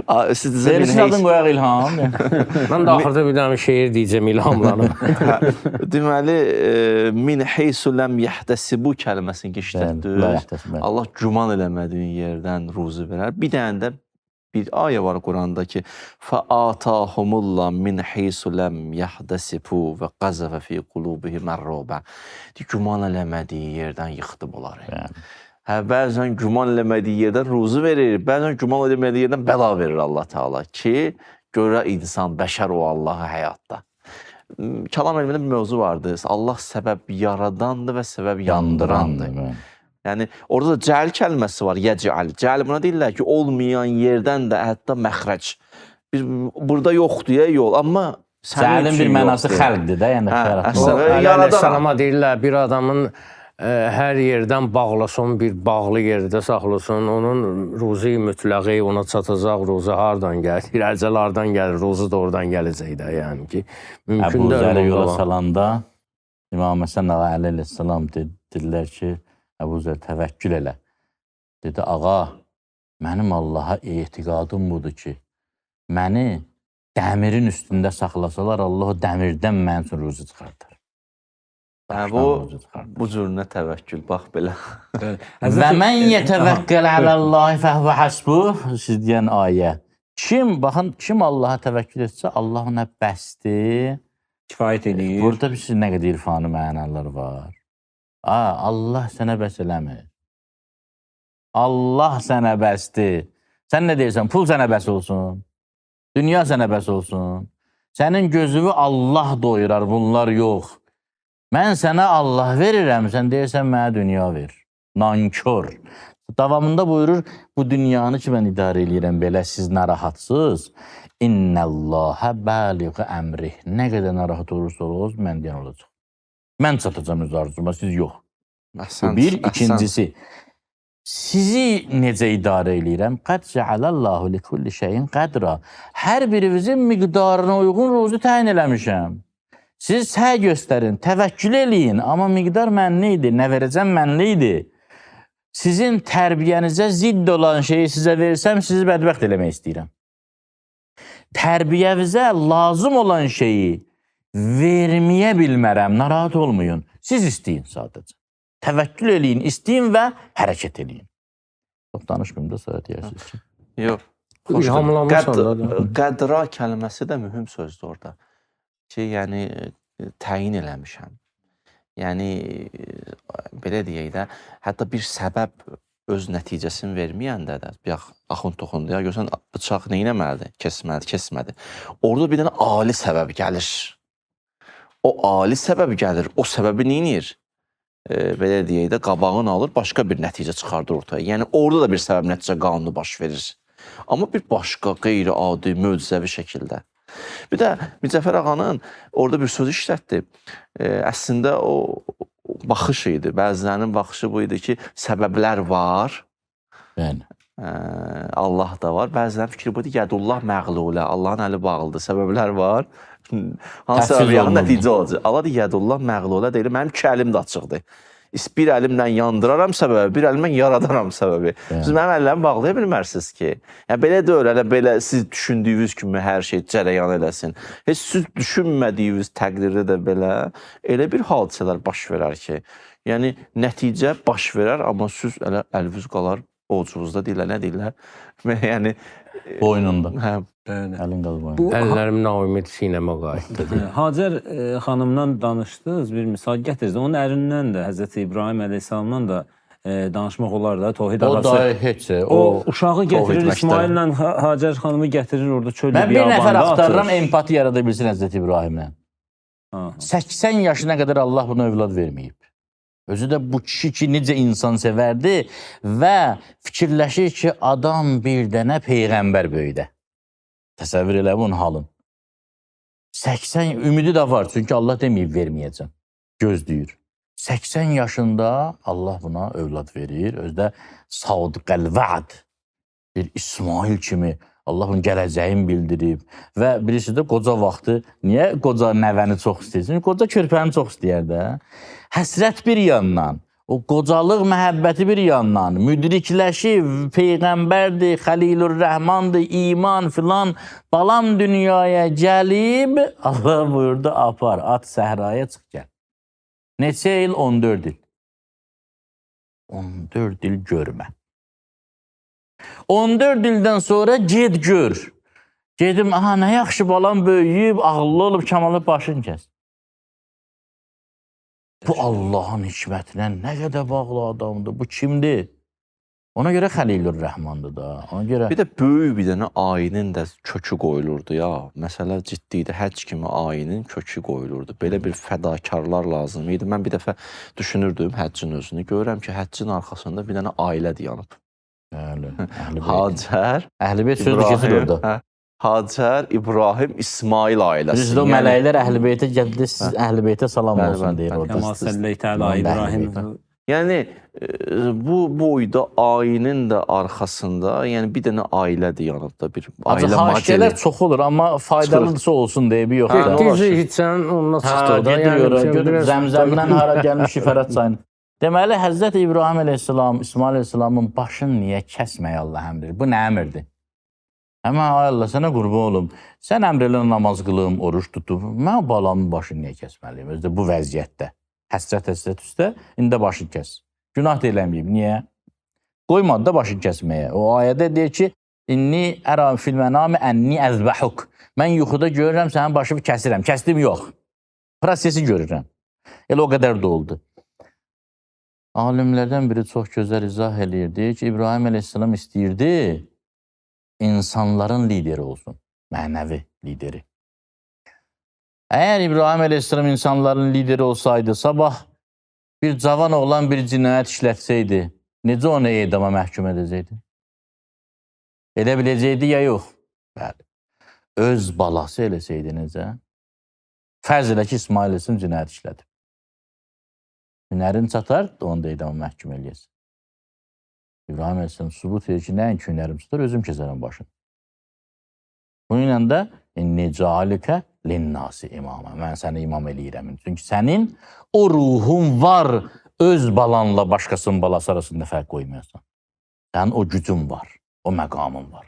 Verirsin adın qoyaq ilham. Mən də axırda bir dənə şeir deyəcəm ilhamlanım. Deməli, min heysu ləm yəhdəsibu kəlməsini işlətdir. Allah güman eləmədiyin yerdən ruzi verər. Bir dənə də bir ayə var Quranda ki, fəatahumullah min haysu lem yahdasibu və qazəfə fi qulubihim ar-ruba. Güman eləmədiyi yerdən yıxdı bunları. Yəni. Hə, bəzən güman eləmədiyi yerdən ruzu verir, bəzən güman eləmədiyi yerdən bəla verir Allah Teala ki, görə insan, bəşər o Allahı həyatda. Kəlam elmində bir mövzu vardı. Allah səbəb yaradandır və səbəb yandırandır. Yəni, orada da cəhl kəlməsi var, yəcəl. Cəhl buna deyirlər ki, olmayan yerdən də hətta məxrəc. Burada yoxdur, yol, amma Cəhlin bir mənası xəlqdir də, yəni Əleyhissalama deyirlər, bir adamın hər yerdən bağlasın, bir bağlı yerdə saxlasın, onun ruzi mütləqi ona çatacaq, ruzi hardan gəlir, əcəl hardan gəlir, ruzi də oradan gələcək də, yəni ki, mümkün də. Əbu Zəri yola salanda İmam Həsən ağa əleyhissalam dedilər ki, Əbu Zər təvəkkül elə. Dedi, ağa, mənim Allaha etiqadım budur ki, məni dəmirin üstündə saxlasalar, Allah o dəmirdən mənim üçün ruzi çıxardır. Bu cürünə təvəkkül, bax belə. Və mən yetəvəkkəl aləllahi fəhvə həsbuh, siz deyən ayə. Baxın, kim Allaha təvəkkül etsə, Allah ona bəsdir. Kifayət edir. Burada bir nə qədər irfanı mənalar var. Allah sənə bəs eləmir. Allah sənə bəsdir. Sən nə deyirsən? Pul sənə bəs olsun. Dünya sənə bəs olsun. Sənin gözünü Allah doyurar, bunlar yox. Mən sənə Allah verirəm, sən deyirsən mənə dünya ver. Nankör. Davamında buyurur, bu dünyanı ki mən idarə edirəm belə, siz narahatsız. İnnəllahə bəliğə əmrih. Nə qədər narahat olursa oluruz, mən deyən olacaq. Mən çatacam öz arzuma, siz yox. Bir, ikincisi, sizi necə idarə edirəm? Qəd cəalallahu li kulli şeyin qədra. Hər birinizin miqdarına uyğun ruzu təyin eləmişəm. Siz səy göstərin, təvəkkül eləyin, amma miqdar mənli idi, nə verəcəm mənli idi. Sizin tərbiyənizə zidd olan şeyi sizə versəm, sizi bədbəxt eləmək istəyirəm. Tərbiyəvizə lazım olan şeyi verməyə bilmərəm, narahat olmayın. Siz istəyin sadəcə. Təvəkkül eləyin, istəyin və hərəkət eləyin. Çox danışmayım da, sonra deyirsiniz ki. Yox. Qədra kəlməsi də mühüm sözdür orada. Ki, yəni, təyin eləmişəm. Yəni, belə deyək də, hətta bir səbəb öz nəticəsini verməyəndə də, bir axund toxundu, ya görsən, bıçaq neynəməlidir? Kesmədi. Orada bir dənə ali səbəb gəlir. O ali səbəb gəlir, o səbəbi neynir? Belə deyək də, qabağını alır, başqa bir nəticə çıxardır ortaya. Yəni, orada da bir səbəb nəticə qanunu baş verir. Amma bir başqa, qeyri-adi, möcüzəvi şəkildə. Bir də Mirzəfər ağanın orada bir söz işlətdi. Əslində o baxış idi. Bəzilərinin baxışı bu idi ki, səbəblər var. Yəni. Allah da var. Bəzilərinin fikri bu idi, yədullah məğlulə, Allahın əli bağlıdır, səbəblər var. Hansı səbəb nəticə olacaq? Allah deyir, yədullah məğlulə deyir, mənim iki əlim də açıqdır. Bir əlimlə yandıraram səbəbi, bir əlimlə yaradaram səbəbi. Siz mənim əllərimi bağlaya bilmərsiniz ki. Belə deyil, belə siz düşündüyünüz kimi hər şey cərəyan eləsin. Heç siz düşünmədiyiniz təqdirdə də belə elə bir hadisələr baş verər ki, yəni nəticə baş verər, amma siz elə əlvüz qalar, oğcunuzda deyirlər, nə deyirlər? Yəni, boynunda. Hə. Əlin qalır boynunda. Əllərim naumid sinəmə qayıtdı. Hacər xanımdan danışdınız, bir misal gətirdiniz. Onun ərindən də, Həzrəti İbrahim əleyhissalamdan da danışmaq olar da, Tohid arası. O da heç. O uşağı gətirir, İsmaillə Hacər xanımı gətirir orada çöldə mən bir nəfər axtarıram, empati yarada bilsin Həzrəti İbrahimlə. 80 yaşına qədər Allah buna övlad verməyib. Özü də bu kişi ki, necə insan sevərdi və fikirləşir ki, adam bir dənə peyğəmbər böyüdə. Təsəvvür elə bunun halın. 80 ümidi də var, çünki Allah deməyib verməyəcəm. Gözləyir. 80 yaşında Allah buna övlad verir. Özdə Sadiqəl Vəd, bir İsmail kimi Allah onun gələcəyini bildirib. Və birisi də qoca vaxtı, niyə qoca nəvəni çox istəyirsin? Qoca körpəni çox istəyər də. Həsrət bir yandan, o qocalıq məhəbbəti bir yandan, müdrikləşib, peyğəmbərdir, Xəlilur Rəhmandır, iman filan, balam dünyaya gəlib, Allah buyurdu, apar, at səhraya çıx gəl. Neçə il? 14 il. 14 il görmə. 14 ildən sonra get gör. Gedim, aha, nə yaxşı balam böyüyüb, ağıllı olub, kamalıb, başın kəs. Bu Allahın hikmətinə nə qədər bağlı adamdır, bu kimdir? Ona görə Xəlilur Rəhmandır da. Ona görə Bir də böyük bir dənə ayinin də kökü qoyulurdu ya. Məsələ ciddi idi. Həcc kimi ayinin kökü qoyulurdu. Belə bir fədakarlar lazım idi. Mən bir dəfə düşünürdüm həccin özünü. Görürəm ki, həccin arxasında bir dənə ailə dayanıb. Bəli, Əhl-i Hacər, Əhl-i Beyt sözü keçir orada. hə, Hacər, İbrahim, İsmail ailəsi. Düzdür, o mələklər Əhl-i Beytə gəldi, siz Əhl-i Beytə salam Bəli, olsun bəli, deyir bəli. orada. Kəma səlləytə ələ İbrahim. Yəni bu boyda ayinin də arxasında, yəni bir dənə ailə dayanıb da bir Ancaq ailə haşiyələr modeli. çox olur, amma faydalıdırsa olsun deyə bir yox. Hə, da. nə olar? Düzü içsən, ondan Hə, çıxdı da. gedir ora, sən görür biraz- Zəmzəmdən hara gəlmiş Şifərət çayını. Deməli, Həzrət İbrahim əleyhissalam, İsmail əleyhissalamın başını niyə kəsməyə Allah əmr edir? Bu nə əmrdir? Həmən, ay Allah, sənə qurban olum. Sən əmr elə namaz qılım, oruç tutub, mən balamın başını niyə kəsməliyim? Özdə bu vəziyyətdə. Həsrət üstə, indi başı kəs. Günah da eləməyib, niyə? Qoymadı da başı kəsməyə. O ayədə deyir ki, İnni əram fil mənami ənni əzbəhuk. Mən yuxuda görürəm, sənin başını kəsirəm. Kəsdim yox. Prosesi görürəm. Elə o qədər də oldu. Alimlərdən biri çox gözəl izah eləyir. Deyir ki, İbrahim əleyhissalam istəyirdi insanların lideri olsun. Mənəvi lideri. Əgər İbrahim əleyhissalam insanların lideri olsaydı, sabah bir cavan oğlan bir cinayət işlətsəydi, necə onu edama məhkum edəcəkdi? Edə biləcəkdi ya yox? Bəli. Öz balası eləsəydi necə? Fərz elə ki, İsmail əleyhissalam cinayət işlədi. Hünərin çatar, onu da edama məhkum eləyəsin. İbrahim əleyhissalam sübut edir ki, nəyin ki hünərim çatar, özüm kəsərəm başını. Bununla da inni cəalikə linnasi imamə. Mən səni imam eləyirəm. Çünki sənin o ruhun var, öz balanla başqasının balası arasında fərq qoymuyorsan. Sənin o gücün var, o məqamın var.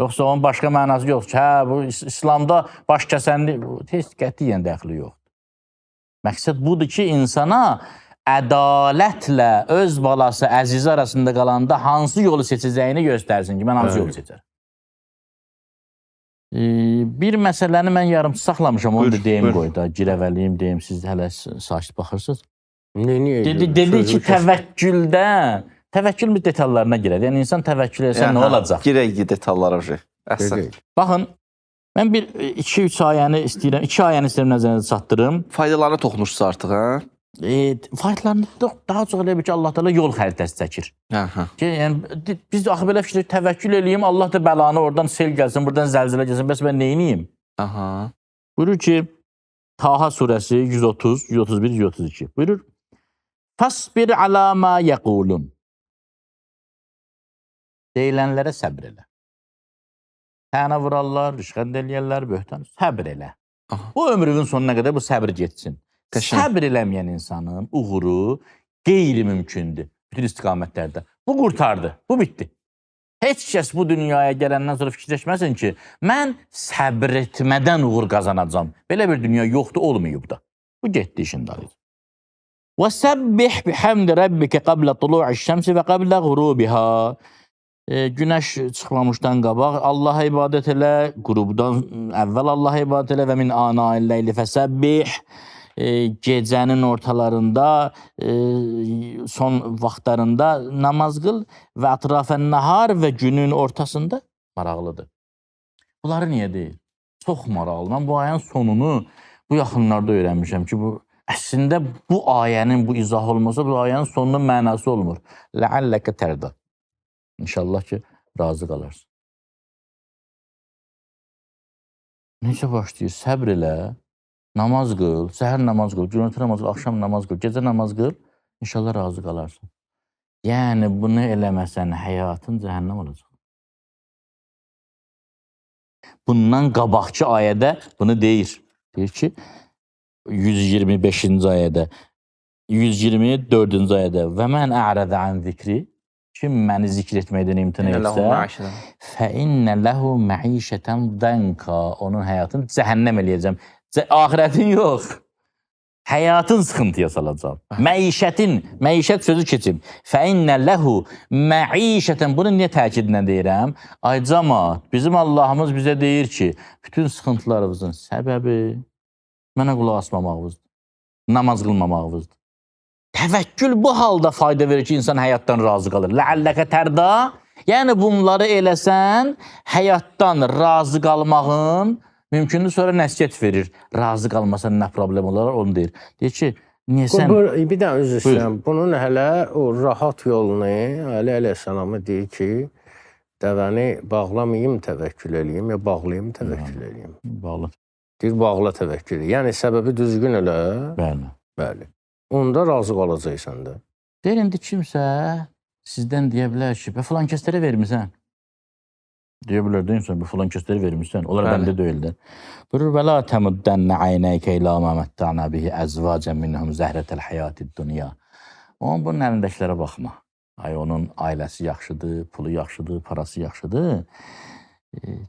Yoxsa onun başqa mənası yox ki, hə, bu İslamda baş kəsənli, tez qətiyyən dəxli yoxdur. Məqsəd budur ki, insana ədalətlə öz balası, əzizi arasında qalanda hansı yolu seçəcəyini göstərsin ki, mən hansı yolu seçərəm. Bir məsələni mən yarımçı saxlamışam, onu da deyim qoy da, girəvəliyim, deyim, siz hələ sakit baxırsınız. Dedi ki, təvəkkül bir detallarına girər. Yəni, insan təvəkkül etsə nə olacaq? Girək detallara. Əsəl. Baxın, mən bir 2-3 ayəni istəyirəm nəzərinizə çatdırım. Faydalarına toxunursa artıq, hə? Faydalarını daha çox elə bir ki, Allah Teala yol xəritəsi çəkir. Yəni, biz axı belə fikir təvəkkül eləyim, Allah da bəlanı oradan sel gəlsin, buradan zəlzələ gəlsin, bəs mən neyniyim? Buyurur ki, Taha surəsi 130, 131, 132. Buyurur, Fasbir alə mə yəqulun. Deyilənlərə səbr elə. Tənə vurarlar, rişqənd eləyərlər, böhtan, səbr elə. Bu ömrünün sonuna qədər bu səbr getsin. Səbr eləməyən insanın uğuru qeyri-mümkündür bütün istiqamətlərdə. Bu qurtardı, bu bitdi. Heç kəs bu dünyaya gələndən sonra fikirləşməsin ki, mən səbr etmədən uğur qazanacam. Belə bir dünya yoxdur, olmayıb da. Bu getdi işin dalıdır. وَسَبِّحْ بِحَمْدِ رَبِّكَ قَبْلَ طُلُوعِ الشَّمْسِ وَقَبْلَ غُرُوبِهَا. Günəş çıxmamışdan qabaq Allaha ibadət elə, qrubdan əvvəl Allaha ibadət elə və min anailləyli fəsəbbih. Gecənin ortalarında, son vaxtlarında namaz qıl və ətrafən nahar və günün ortasında maraqlıdır. Bunları niyə deyil? Çox maraqlı. Mən bu ayənin sonunu bu yaxınlarda öyrənmişəm ki, əslində bu ayənin bu izah olmasa, bu ayənin sonunun mənası olmur. Ləalləkə tərdə. İnşallah ki, razı qalarsın. Necə başlayır? Səbr elə, namaz qıl, səhər namaz qıl, günorta namaz qıl, axşam namaz qıl, gecə namaz qıl, inşallah razı qalarsın. Yəni, bunu eləməsən, həyatın cəhənnəm olacaq. Bundan qabaqçı ayədə bunu deyir. Deyir ki, 125-ci ayədə, 124-cü ayədə və mən ərədə ən zikri, kim məni zikr etməkdən imtina etsə, fəinnə ləhu məişətən dənka, onun həyatını cəhənnəm eləyəcəm. Ahirətin yox, həyatın sıxıntıya salacaq. Məişət sözü keçib. Fə innə ləhu məişətən. Bunu niyə təkidlə deyirəm? Ay cəmaət, bizim Allahımız bizə deyir ki, bütün sıxıntılarımızın səbəbi mənə qulaq asmamağımızdır. Namaz qılmamağımızdır. Təvəkkül bu halda fayda verir ki, insan həyatdan razı qalır. Ləalləkə tərda, yəni bunları eləsən, həyatdan razı qalmağın mümkündür, sonra nəsiyyət verir. Razı qalmasan nə problem olar, onu deyir. Deyir ki, niyə sən... Bir də özür istəyirəm. Bunun hələ o rahat yolunu Ali əleyhissalamı deyir ki, dəvəni bağlamayım, təvəkkül eləyim, ya bağlayım, təvəkkül eləyim. Bağlı. Deyir, bağla təvəkkül. Yəni, səbəbi düzgün elə. Bəli. Bəli. Onda razı qalacaqsan da. Deyir, indi kimsə sizdən deyə bilər ki, filan kəslərə vermirsən. Deyə bilər, deyirsən, filan kəslərə vermirsən. Onlar bəndə deyildir. Buyurur, və la təmuddənnə əynəykə ilə mə məttə'nə bihi əzvacən minhum zəhrətəl həyatid dünya. Onun bunun əlindəkilərə baxma. Ay, onun ailəsi yaxşıdır, pulu yaxşıdır, parası yaxşıdır.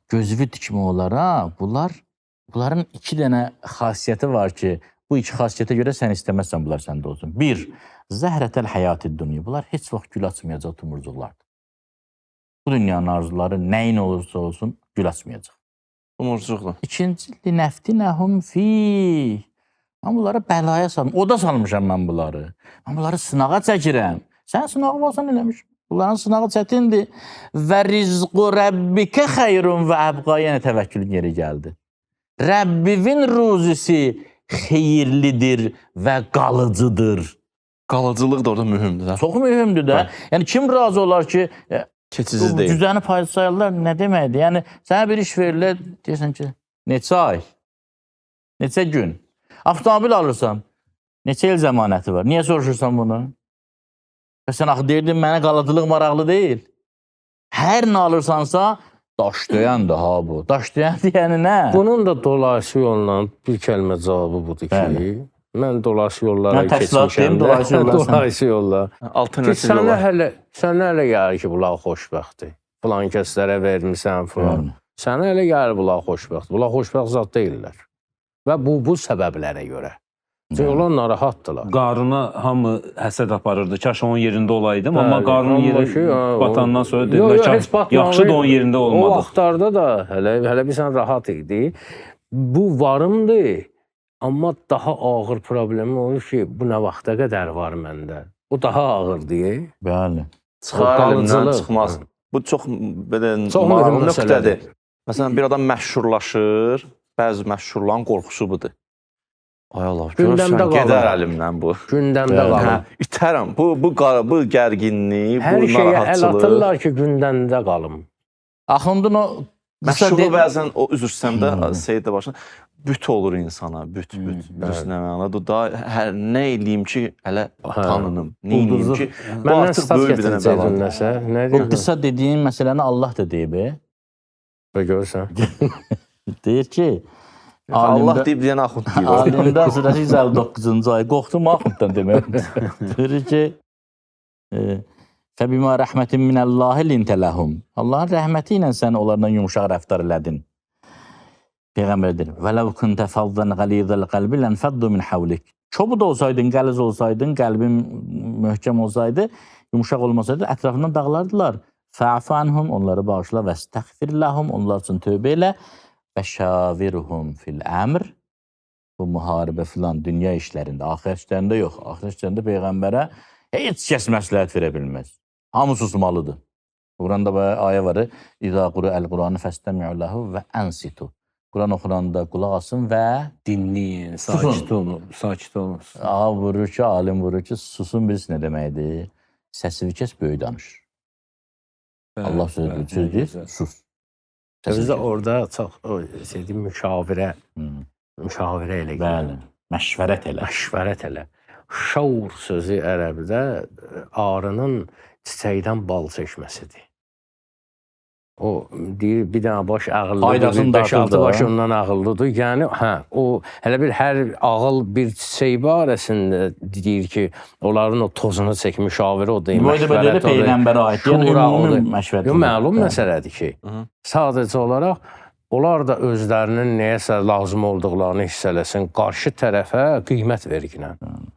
Gözü dikmə onlara, bunların 2 dənə xasiyyəti var ki, bu 2 xasiyyətə görə sən istəməzsən bunlar səndə olsun. 1. Zəhrətəl həyatid dünya. Bunlar heç vaxt gül açmayacaq tumurcuqlardır. Bu dünyanın arzuları nəyin olursa olsun gül açmayacaq. Tumurcuqlar. 2. Linəftinəhum fih. Mən bunları bəlaya salmışam. Oda salmışam mən bunları. Mən bunları sınağa çəkirəm. Sən sınağı olsan eləmişim. Bunların sınağı çətindir. Və rizqu rəbbikə xeyrun və əbqa. Yəni təvəkkülün yeri gəldi. Rəbbivin ruzisi xeyirlidir və qalıcıdır. Qalıcılıq da orada mühümdür. Çox mühümdür də. Yəni kim razı olar ki, keçici deyil. Cüzəni payı sayırlar, nə deməkdir? Yəni sənə bir iş verirlər, deyirsən ki, neçə ay, neçə gün. Avtomobil alırsan, neçə il zəmanəti var? Niyə soruşursan bunu? Sən axı deyirdin, mənə qalıcılıq maraqlı deyil. Hər nə alırsansa, daşlayan da ha bu. Daşlayan deyəni nə? Bunun da dolayısı yolla bir kəlmə cavabı budur ki, mən dolayısı yollara keçmişəm də. Dolayısı yolla. Alternativ yollar. Sənə elə gəlir ki, bunlar xoşbəxtdir. Filan kəslərə vermirsən, filan. Sənə elə gəlir bunlar xoşbəxtdir. Bunlar xoşbəxt zat deyirlər. Və bu səbəblərə görə. Çünki onlar narahatdırlar. Qaruna hamı həsəd aparırdı. Kaş onun yerində olaydım, amma qarının yeri batandan sonra dedilər ki, yaxşı da onun yerində olmadı. O vaxtlarda da hələ bir sən rahat idi. Bu varımdır, amma daha ağır problemi olur ki, bu nə vaxta qədər var məndə? O daha ağırdır. Bəli. Çıxar əlimdən çıxmaz. Bu çox belə maraqlı nöqtədir. Məsələn, bir adam məşhurlaşır, bəzi məşhurların qorxusu budur. Ay Allah, görürsən, gedər əlimdən bu. Gündəmdə qalır. İtərəm. Bu gərginlik, bu hər şeyə narahatçılıq. əl atırlar ki, gündəmdə qalım. Axundun o... Məşhurluq bəzən, o üzr istəyəndə, Seyid də başına, büt olur insana, büt. Bilirsin nə mənada? Hər nə eləyim ki, hələ tanınım. Nə eləyim ki, bu artıq böyük bir dənə bəladır. Bu qısa dediyin məsələni Allah da deyib. Və görürsən. Deyir ki, Allah deyib deyən Axund deyib. Alimdə surəsi 159-cu ay. Qorxdum Axunddan demək. Deyir ki, Fəbimə rəhmətin minəllahi lintə ləhum. Allahın rəhməti ilə sən onlardan yumuşaq rəftar elədin. Peyğəmbər deyir, vələv küntə fəvdən qəlidəl qəlbi lənfəddu min havlik. Çobud olsaydın, qəliz olsaydın, qəlbin möhkəm olsaydı, yumuşaq olmasaydı, ətrafından dağlardılar. Fə'fu anhum, onları bağışla və istəğfir ləhum, onlar üçün tövbə elə. Və şaviruhum fil əmr, bu müharibə filan dünya işlərində, axirət işlərində yox. Axirət işlərində Peyğəmbərə heç kəs məsləhət verə bilməz. Hamı susmalıdır. Quranda ayə var, İzâ quru əl-Quranı fəstəmi'uləhu və ənsitu. Quran oxunanda qulaq asın və dinləyin, sakit olun, sakit olun. Ağa vurur ki, alim vurur ki, susun bilsin nə deməkdir. Səsivi kəs, böyük danışır. Allah söz deyir, sus. Bizdə orada çox müşavirə elə gəlir. Bəli, məşvərət elə. Məşvərət elə. Şaur sözü ərəbdə arının çiçəkdən bal çəkməsidir. O deyir, bir dənə baş ağıllıdır, 5-6 baş ondan ağıllıdır. Yəni, o, hələ bir hər ağıl bir çiçək barəsində deyir ki, onların o tozunu çək, müşavirə o deyil, məşvərət Peyğəmbərə aid, yəni ümumi məşvərət. Məlum məsələdir ki, sadəcə olaraq onlar da özlərinin nəyəsə lazım olduqlarını hiss eləsin, qarşı tərəfə qiymət verginə.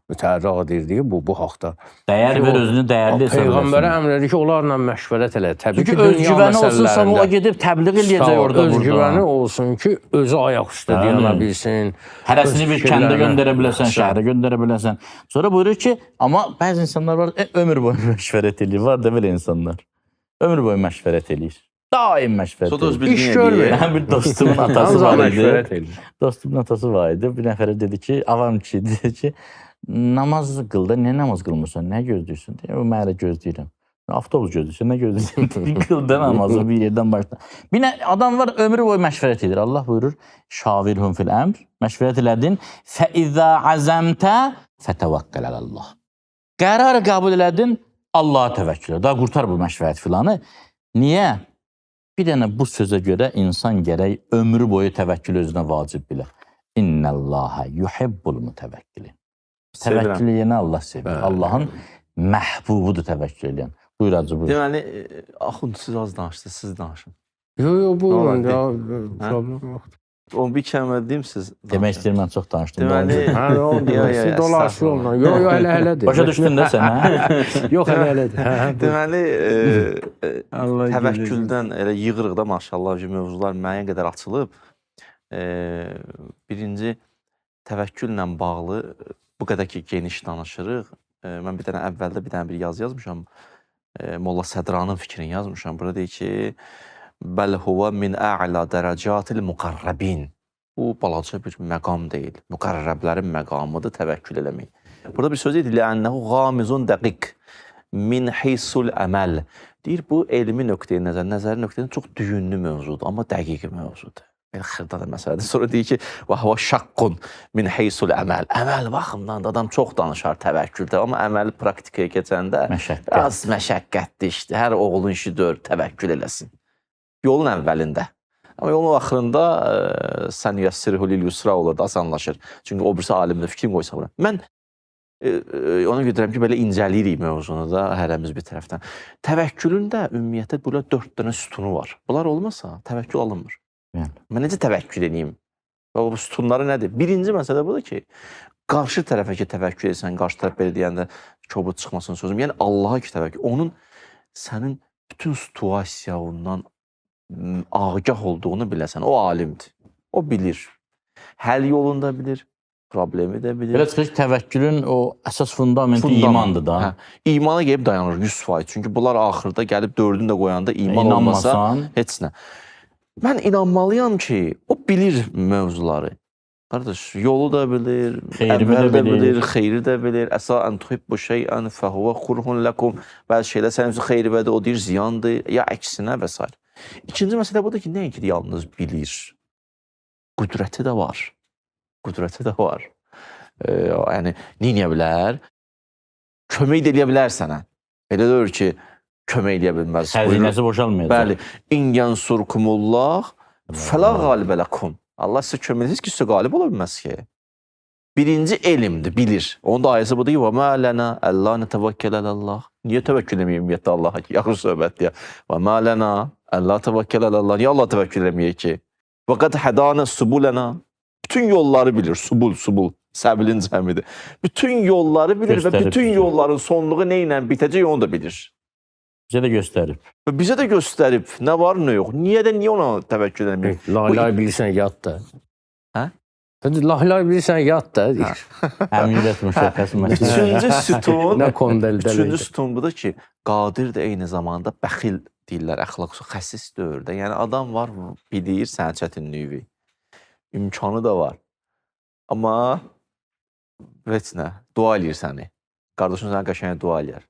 Mütərrə deyirdi bu haqda. Dəyər ver, özünü dəyərli hesab eləsin. Peyğəmbərə əmr edir ki, onlarla məşvərət elə. Təbii Çünki ki, dünya özgüvəni olsunsa, o məsələlərində gedib təbliğ eləyəcək orada burada. özgüvəni olsun ki, özü ayaq üstə dayana bilsin. Hərəsini bir kəndə göndərə biləsən, şəhərə göndərə biləsən. Sonra buyurur ki, amma bəzi insanlar var, ömür boyu məşvərət eləyir. Var da belə insanlar. Ömür boyu məşvərət eləyir. Daim məşvərət eləyir. İş görmür. Mən bir dostumun atası var idi. Dostumun atası var idi. Bir nəfərə dedi ki, avam kişi dedi ki, namaz qıl da, nə namaz qılmırsan, nə gözləyirsən? O mən elə gözləyirəm. Avtobus gözləyirsən, nə gözləyirsən? Qıl da namazı bir yerdən başla. Bir adam var, ömrü boyu məşvərət edir. Allah buyurur, şavirhum fil əmr, məşvərət elədin, fəizə əzəmtə fətəvəkkəl ələllah. Qərar qəbul elədin, Allaha təvəkkül et. Daha qurtar bu məşvərət filanı. Niyə? Bir dənə bu sözə görə insan gərək ömrü boyu təvəkkül özünə vacib bilə. İnnəllaha yuhibbul mütəvəkkilin. Təvəkkül edəni Allah sevir. Allahın məhbubudur təvəkkül edən. Buyur Hacı, buyur. Deməli, Axund, siz az danışdınız, siz danışın. Yox, buyurun, problem yoxdur. O bir kəlmə deyim, siz Demək istəyir, mən çox danışdım. Deməli, dolaşır onunla. Yox, hələ-hələdir. Başa düşdün də sən, hə? Yox, hələ-hələdir. Deməli, təvəkküldən elə yığırıq da, maşallah, mövzular müəyyən qədər açılıb. Birinci, təvəkküllə bağlı bu qədər ki, geniş danışırıq. Mən bir dənə əvvəldə bir yazı yazmışam. Molla Sədranın fikrini yazmışam. Burada deyir ki, bəl huvə min ə'la dərəcatil müqarrəbin. Bu, balaca bir məqam deyil. Müqarrəblərin məqamıdır təvəkkül eləmək. Burada bir söz deyir, ləənnəhu qamizun dəqiq min hisul əməl. Deyir, bu elmi nöqteyi nəzəri nöqteyi çox düyünlü mövzudur, amma dəqiq mövzudur. Belə xırda da məsələdir. Sonra deyir ki, vəhvə şaqqun min hisul əməl. Əməl baxımdan da adam çox danışar təvəkküldə, amma əməli praktikaya keçəndə biraz məşəqqətli işdir. Hər oğlun işi dör, təvəkkül eləsin. Yolun əvvəlində. Amma yolun axırında sən yəssirhu lil yusra olur da, asanlaşır. Çünki o birisi alimdə fikrim qoysa buna. Mən ona götürəm ki, belə incəliyirik mövzunu da hərəmiz bir tərəfdən. Təvəkkülün də ümumiyyətlə burada 4 dənə sütunu var. Bunlar olmasa təvəkkül alınmır. Mən necə təvəkkül edeyim? Bu sütunları nədir? Birinci məsələ budur ki, qarşı tərəfə ki, təvəkkül etsən, qarşı tərəf belə deyəndə kobud çıxmasın sözüm. Yəni, Allaha ki, təvəkkül. Onun sənin bütün situasiyandan ağgah olduğunu biləsən. O alimdir. O bilir. Həll yolunda bilir. Problemi də bilir. Belə çıxır ki, təvəkkülün o əsas fundamenti imandır da. İmana gəlib dayanır 100%. Çünki bunlar axırda gəlib 4-ünü də qoyanda iman olmasa heç nə. Mən inanmalıyam ki, o bilir mövzuları. Qardaş, yolu da bilir, əvvəl də bilir, xeyri də bilir. Əsa ən tuhibbu şeyən fəhuvə xurhun ləkum. Bəzi şeylər sənin üçün xeyribədir, o deyir ziyandır, ya əksinə və s. İkinci məsələ budur ki, nəinki yalnız bilir. Qüdrəti də var. Qüdrəti də var. Yəni, neyniyə bilər? Kömək də eləyə bilər sənə. Elə deyir ki, kömək eləyə bilməz. Xəzinəsi boşalmayacaq. Bəli. İngən surkumullah fələ qalibə ləkum. Allah sizə kömək edəcək ki, sizə qalib ola bilməz ki. Birinci elmdir, bilir. Onun da ayəsi budur ki, və mə lənə əllə nətəvəkkəl ələllah. Niyə təvəkkül eləməyək ümumiyyətlə Allaha ki? Yaxın söhbət deyə. Və mə lənə əllə təvəkkəl ələllah. Niyə Allah təvəkkül eləməyək ki? Və qəd hədanə subulənə. Bütün yolları bilir. Subul. Səbilin cəmidir. Bütün yolları bilir və bütün yolların sonluğu nə ilə bitəcək onu da bilir. Bizə də göstərib. Bizə də göstərib. Nə var, nə yox. Niyə ona təvəkkül edəməyək? Laylay bilirsən, yat da. Hə? Laylay bilirsən, yat da. Əmniyyət müşəxəsi məsələ. Üçüncü sütun, Nə kondəldəl. üçüncü sütun budur ki, qadir də eyni zamanda bəxil deyirlər, əxlaq xəsis dövrdə. Yəni, adam var, bilir sənə çətinliyi. İmkanı da var. Amma heç nə, dua eləyir səni. Qardaşın sənə qəşəngə dua eləyər.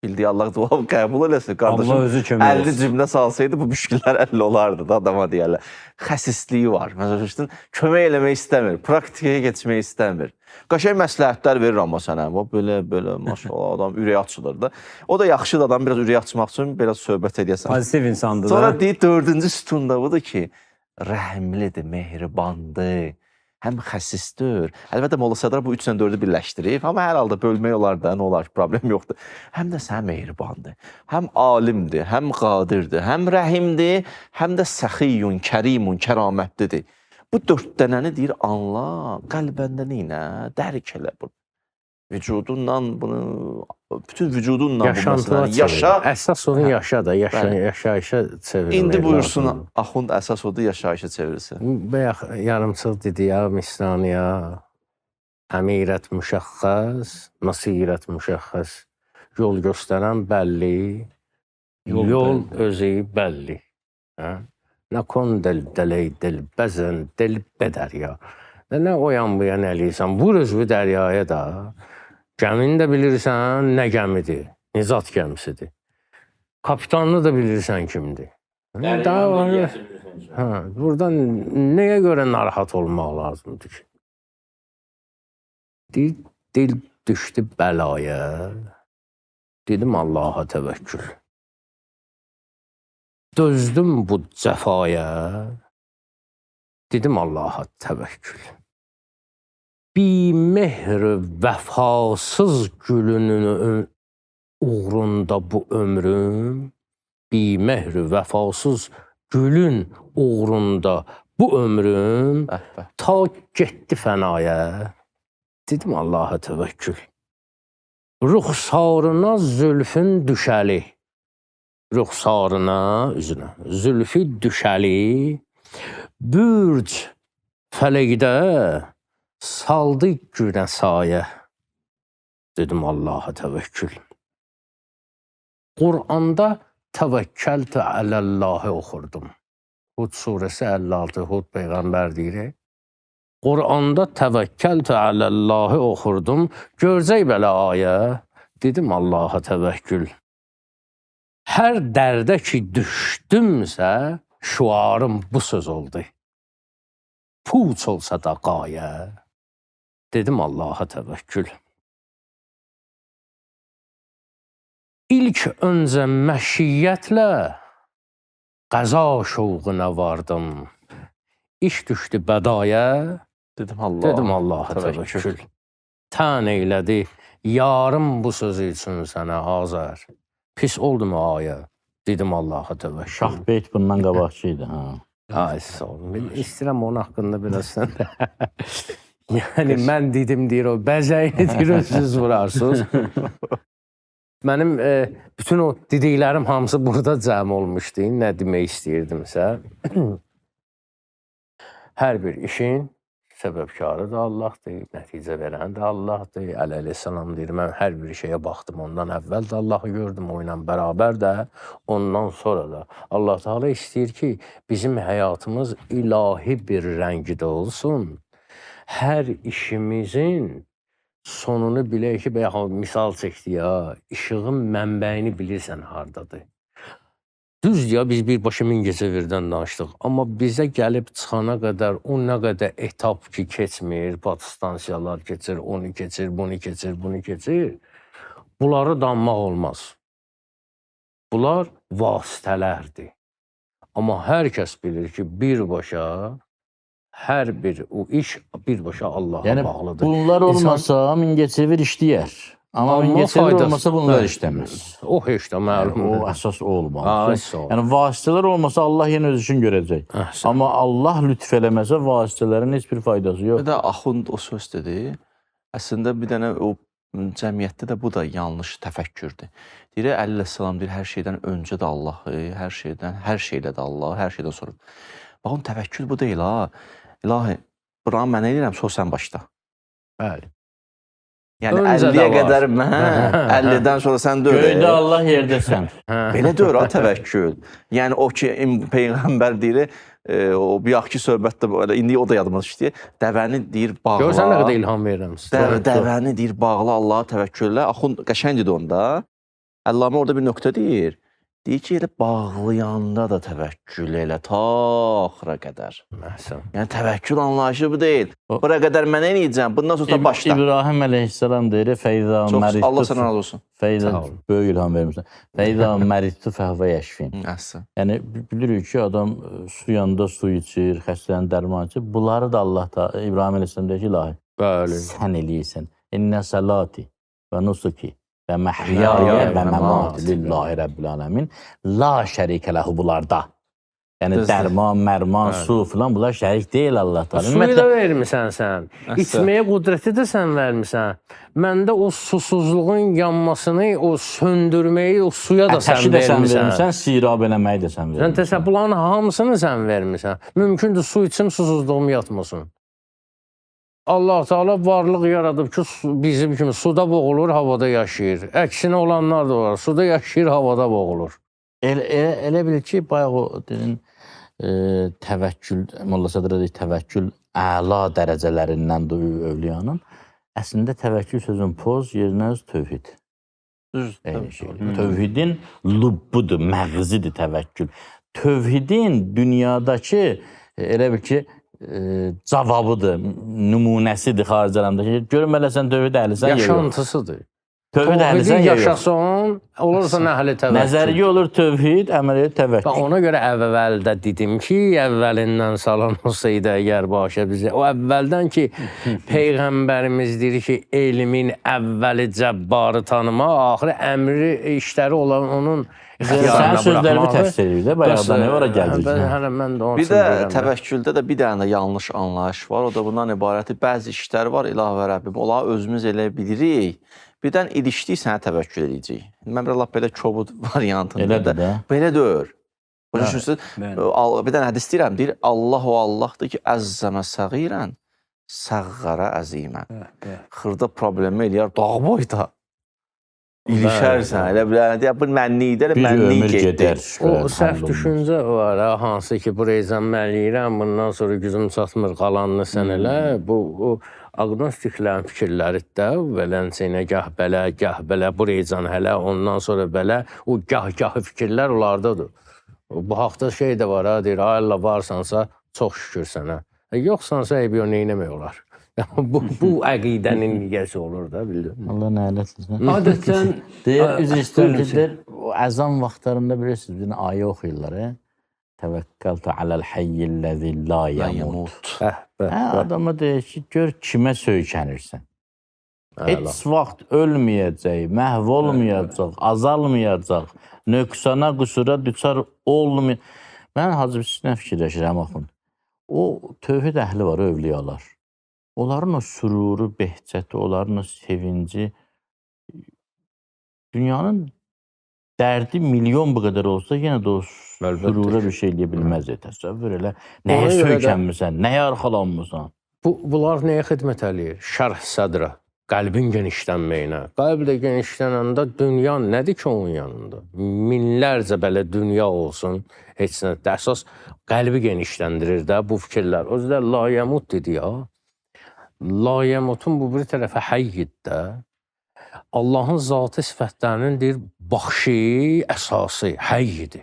Bildiyi Allah duamı qəbul eləsin. Qardaşım 50 cibinə salsaydı bu müşkillər 50 olardı da adama deyərlər. Xəsisliyi var. Məsələn, kömək eləmək istəmir, praktikaya geçmək istəmir. Qəşəng məsləhətlər verir amma sənə. Belə, maşallah, adam ürək açılır da. O da yaxşıdır adam, biraz ürək açmaq üçün biraz söhbət edəsən. Pozitiv insandır da. Sonra deyir, 4-cü sütunda budur ki, rəhimlidir, mehribandır. həm xəsisdir. Əlbəttə Molla Sadra bu 3 ilə 4-ü birləşdirib, amma hər halda bölmək olar da, nə olar ki, problem yoxdur. Həm də sən mehribandır, həm alimdir, həm qadirdir, həm rəhimdir, həm də səxiyyun, kərimun, kəramətlidir. Bu 4 dənəni deyir, anla, qəlbəndə neynə, dərk elə bunu. Vücudunla bunu, bütün vücudunla bu məsələni yaşa. Əsas onu yaşa da, yaşayışa çevirmək. İndi buyursun, Axund əsas odur, yaşayışa çevirsin. Bayaq yarımçıq dedi ya, misraniya, əmirət müşəxxəs, nasirət müşəxxəs, yol göstərən bəlli, yol özü bəlli. Nə kon dəl, bəzən del bədər ya. Nə o yan bu yan eləyirsən, vur özü dəryaya da. Gəmini də bilirsən, nə gəmidir, nizat gəmisidir. Kapitanını da bilirsən kimdir. Buradan nəyə görə narahat olmaq lazımdır ki? Dil düşdü bəlaya, dedim Allaha təvəkkül. Dözdüm bu cəfaya, dedim Allaha təvəkkül. Bimehr vəfasız gülünün uğrunda bu ömrüm, bimehr vəfasız gülün uğrunda bu ömrüm ta getdi fənaya, dedim Allaha təvəkkül. Ruxsarına zülfün düşəli, ruxsarına, üzünə, zülfü düşəli, bürc fələkdə saldı günə sayə, dedim Allaha təvəkkül. Qur'anda təvəkkəltü aləllahı oxurdum. Hud surəsi 56, Hud Peyğəmbər deyir. Qur'anda təvəkkəltü aləllahı oxurdum. Görcək belə ayə, dedim Allaha təvəkkül. Hər dərdə ki düşdümsə, şuarım bu söz oldu. Puç olsa da qayə, dedim Allaha təvəkkül. İlk öncə məşiyyətlə qəza şovğuna vardım. İş düşdü bədaya, dedim Allaha təvəkkül. Tən eylədi, yarım bu sözü üçün sənə Azər. Pis oldu mu ayə, dedim Allaha təvəkkül. Şahbeyt bundan qabaqçıydı. Ay, sağ olun. Ben istəyirəm onun haqqında biraz sən də. Yəni, mən dedim, deyir o, bəzəyini deyir, özünüz vurarsınız. Mənim bütün o dediklərim hamısı burada cəm olmuşdu. Nə demək istəyirdimsə. Hər bir işin səbəbkarı da Allahdır, nəticə verən də Allahdır. Əleyhissalam deyir, mən hər bir şeyə baxdım, ondan əvvəl də Allahı gördüm, o ilə bərabər də, ondan sonra da. Allah Teala istəyir ki, bizim həyatımız ilahi bir rəngdə olsun. Hər işimizin sonunu bilək ki, bayaq misal çəkdi ya, işığın mənbəyini bilirsən hardadır. Düz ya, biz birbaşa Mingəçevirdən danışdıq. Amma bizə gəlib çıxana qədər o nə qədər etap ki keçmir, batı stansiyalar keçir, onu keçir, bunu keçir, bunu keçir. Bunları danmaq olmaz. Bunlar vasitələrdir. Amma hər kəs bilir ki, birbaşa hər bir o iş birbaşa Allaha bağlıdır. Bunlar olmasa Mingəçevir işləyər. Amma Mingəçevir olmasa bunlar işləməz. O heç də məlumdur. O əsas o olmalı. Yəni vasitələr olmasa Allah yenə öz üçün görəcək. Amma Allah lütf eləməsə vasitələrin heç bir faydası yox. Bir də Axund o söz dedi. Əslində bir dənə o cəmiyyətdə də bu da yanlış təfəkkürdür. Deyir, Əleyhissalam deyir, hər şeydən öncə də Allahı, hər şeylə də Allah, hər şeydən sonra. Baxın, təvəkkül bu deyil ha. İlahi, buranı mən eləyirəm, sonra sən başla. Bəli. Yəni 50-yə qədər mən, 50-dən sonra sən döyür. Göydə Allah, yerdə sən. Belə döyür ha təvəkkül. Yəni o ki, Peyğəmbər deyir, o bir yaxki söhbətdə böyle, indi o da yadıma düşdü. Dəvəni deyir bağla. Görsən nə qədər ilham verirəm sizə. Dəvəni deyir bağla Allaha təvəkküllə. Axund qəşəng dedi onda. Əllamə orada bir nöqtə deyir. deyir ki, elə bağlayanda da təvəkkül elə ta axıra qədər. Əhsən. Yəni təvəkkül anlayışı bu deyil. Bura qədər mən eləyəcəm, bundan sonra başla. İbrahim əleyhissalam deyir, feyza Çox məritu. Allah sənə razı olsun. Feyza Sağ olun. böyük ilham vermişsən. Feyza məritu fəhvə yəşfin. Əsl. Yəni bilirik ki, adam su yanında su içir, xəstələrin dərman içir. Bunları da Allah da İbrahim əleyhissalam deyir ki, ilahi, Bəli. sən eləyirsən. İnnə salati və nusuki və məhyaya və məmati lillahi rəbbil aləmin la şərikə ləhu bunlarda. Yəni Düzdür. dərman, mərman, su filan bunlar şərik deyil Allah Teala. Suyu da vermisən sən. Əsl. İçməyə qüdrəti də sən vermisən. Məndə o susuzluğun yanmasını, o söndürməyi, o suya da sən Təşi də sən vermisən. vermirsən, sirab eləməyi də sən Sən vermirsən. təsəbbüların hamısını sən vermisən. Mümkündür su içim, susuzluğum yatmasın. Allah Teala varlıq yaradıb ki, bizim kimi suda boğulur, havada yaşayır. Əksinə olanlar da var. Suda yaşayır, havada boğulur. Elə bil ki, bayaq o dedin təvəkkül, Molla Sadra deyir, təvəkkül əla dərəcələrindəndir övliyanın. Əslində təvəkkül sözün poz, yerinə öz tövhid. Düz. Eyni şey. Tövhidin lubbudur, məğzidir təvəkkül. Tövhidin dünyadakı elə bil ki, cavabıdır, nümunəsidir xarici aləmdəki. Görüm elə sən tövhid əhlisən, ya yox. Yaşantısıdır. Tövhid əhlisən, Tövhidi ya yox. yaşasan, olursa əhli təvəkkül. Nəzəriyyə olur tövhid, əməliyyat Bax, təvəkkül. ona görə əvvəldə dedim ki, əvvəlindən salan olsaydı əgər başa bizə. O əvvəldən ki, Peyğəmbərimiz deyir ki, elmin əvvəli cəbbarı tanımaq, axırı əmri işləri olan onun Sən ixtiyarına sözlərimi buraxmağı. təfsir edir də, bayaqdan nə ora gəldik? Hələ mən də onu Bir də deyirəm. təvəkküldə də bir dənə yanlış anlayış var. O da bundan ibarətdir. Bəzi işlər var, İlahi və Rəbbim, onları özümüz elə bilirik. Birdən ilişdik sənə təvəkkül edəcəyik. Mən bir lap belə kobud variantında Elədir da. də. Belə deyir. Başa Hə, düşürsünüz? bəli. Bir dənə hədis deyirəm, deyir Allah o Allahdır ki, əzzəmə səğirən, səğqara əzimən. Xırda problemi eləyər dağ boyda. İlişərsən, elə bilən, deyər, bu mənni idi, elə Bir mənni ömür getdi. gedər. O səhv düşüncə var, ha, hansı ki, bu reyzən mən eləyirəm, bundan sonra gücüm çatmır, qalanını sən elə. Bu o aqnostiklərin fikirləridir də, belənçəyinə gah belə, bu reyzən hələ, ondan sonra belə, o gah fikirlər onlardadır. Bu haqda şey də var, ha, deyir, ay Allah varsansa, çox şükür sənə. Yoxsansa, eybi o neynəmək olar. Bu əqidənin niyyəsi olur da, bildin. Allah nəhələt etsin. Adətən Deyir, üzr istəyirəm buyurun ki, deyir, o əzan vaxtlarında bilirsiniz, bir ayə oxuyurlar, Təvəkkəltü aləl hayyilləzi la yəmut. Adama deyir ki, gör kimə söykənirsən. Heç vaxt ölməyəcək, məhv olmayacaq, azalmayacaq, nöqsana, qüsura düçar olmayacaq. Mən Hacı Hüsnə fikirləşirəm, axın. O tövhid əhli var, övliyalar. Onların o süruru, behçəti, onların o sevinci, dünyanın dərdi milyon bu qədər olsa, yenə də o sürura bir şey eləyə bilməz. Təsəvvür elə, nəyə söykənmirsən, nəyə arxalanmırsan? Bunlar nəyə xidmət eləyir? Şərh sədrə, qəlbin genişlənməyinə. Qəlb də genişlənəndə dünya nədir ki onun yanında? Minlərcə belə dünya olsun, heç nə. Əsas qəlbi genişləndirir də bu fikirlər. O yüzden la yəmut dedi ya. La yəmutun bu bir tərəfə həyyid də. Allahın zatı sifətlərinin deyir, baxşı, əsası həyyidir.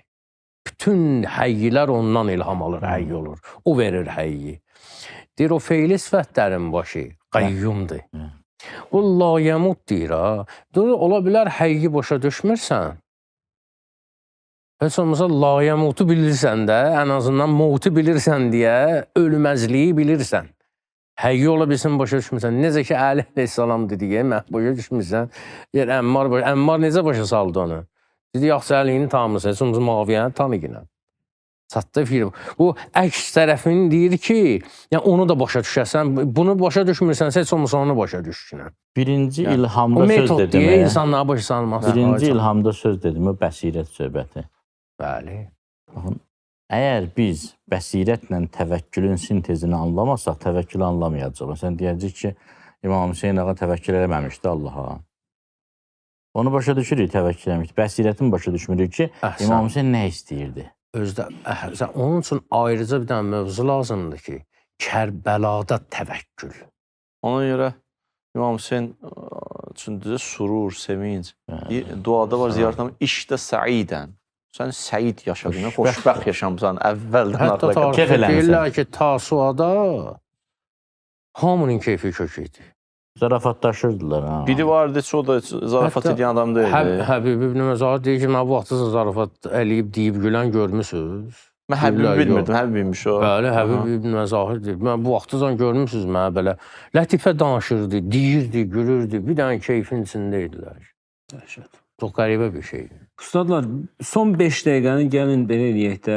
Bütün həyyilər ondan ilham alır, həyy olur. O verir həyyi. Deyir, o feyli sifətlərin başı qayyumdur. O la yəmut deyir, ha. Deyir, ola bilər həyyi başa düşmürsən. Heç olmasa la yəmutu bilirsən də, ən azından mutu bilirsən deyə ölməzliyi bilirsən. Həyyi ola bilsin, başa düşmürsən. Necə ki, Əli əleyhissalam dediyi, başa düşmürsən. Deyir, Əmmar necə başa saldı onu? Dedi, yaxşı, Əliyini tanımırsan, heç olmasa Muaviyyəni tanıyın. Çatdı fikir. Bu əks tərəfini deyir ki, yəni onu da başa düşəsən, bunu başa düşmürsənsə, heç olmasa onu başa düşkünə. Birinci ilhamda O söz metod dedim. deyə insanlara başa salmaq. Birinci ilhamda söz dedim, o bəsirət söhbəti. Bəli. Baxın, əgər biz bəsirətlə təvəkkülün sintezini anlamasaq, təvəkkülü anlamayacaq. Məsələn, deyəcək ki, İmam Hüseyin ağa təvəkkül eləməmişdi Allaha. Onu başa düşürük, təvəkkül eləmişdi. Bəsirətin başa düşmürük ki, İmam Hüseyin nə istəyirdi? Özdə, onun üçün ayrıca bir dənə mövzu lazımdır ki, Kərbəlada təvəkkül. Ona görə İmam Hüseyin üçün surur, sevinç. Duada var ziyarətnamə işdə səidən. Sən səid yaşadın, xoşbəxt yaşamısan əvvəldən Hətta axıra qədər. Keyf tarixdə eləmisən. deyirlər ki, Tasuada hamının keyfi kök idi. Zarafatlaşırdılar ha. Biri vardı, o da zarafat Hətta edən adam deyildi. Həbib ibn Məzahir deyir ki, mən bu vaxtı zarafat eləyib deyib gülən görmüsünüz. Mən Həbibi Yox. bilmirdim, Həbibiymiş o. Bəli, Aha. Həbib ibn Məzahir deyir. Mən bu vaxtı zan görmüsünüz mənə belə lətifə danışırdı, deyirdi, gülürdü. Bir dənə keyfin içində idilər. Çox qəribə bir şey. Ustadlar, son 5 dəqiqəni gəlin belə eləyək də,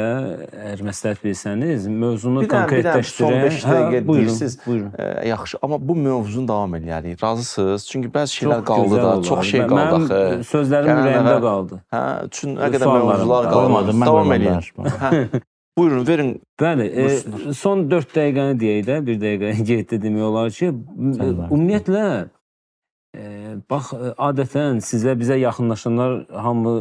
əgər məsləhət bilirsəniz, mövzunu Bir dənə konkretləşdirək. son 5 dəqiqə deyirsiniz. Buyurun. Yaxşı, amma bu mövzunu davam eləyərik. Razısınız? Çünki bəzi Çox şeylər qaldı gözəl da, olar. çox şey qaldı axı. Mənim sözlərim Gələn ürəyimdə dəfə- qaldı. Hə, üçün nə qədər Suallarım mövzular var. qaldı. Qoymadım, mən Davam qoymadım, eləyin. danışma. Hə. Buyurun, verin. Bəli, Buyursunlar. son 4 dəqiqəni deyək də, 1 dəqiqə getdi demək olar ki, ümumiyyətlə bax adətən sizə bizə yaxınlaşanlar hamı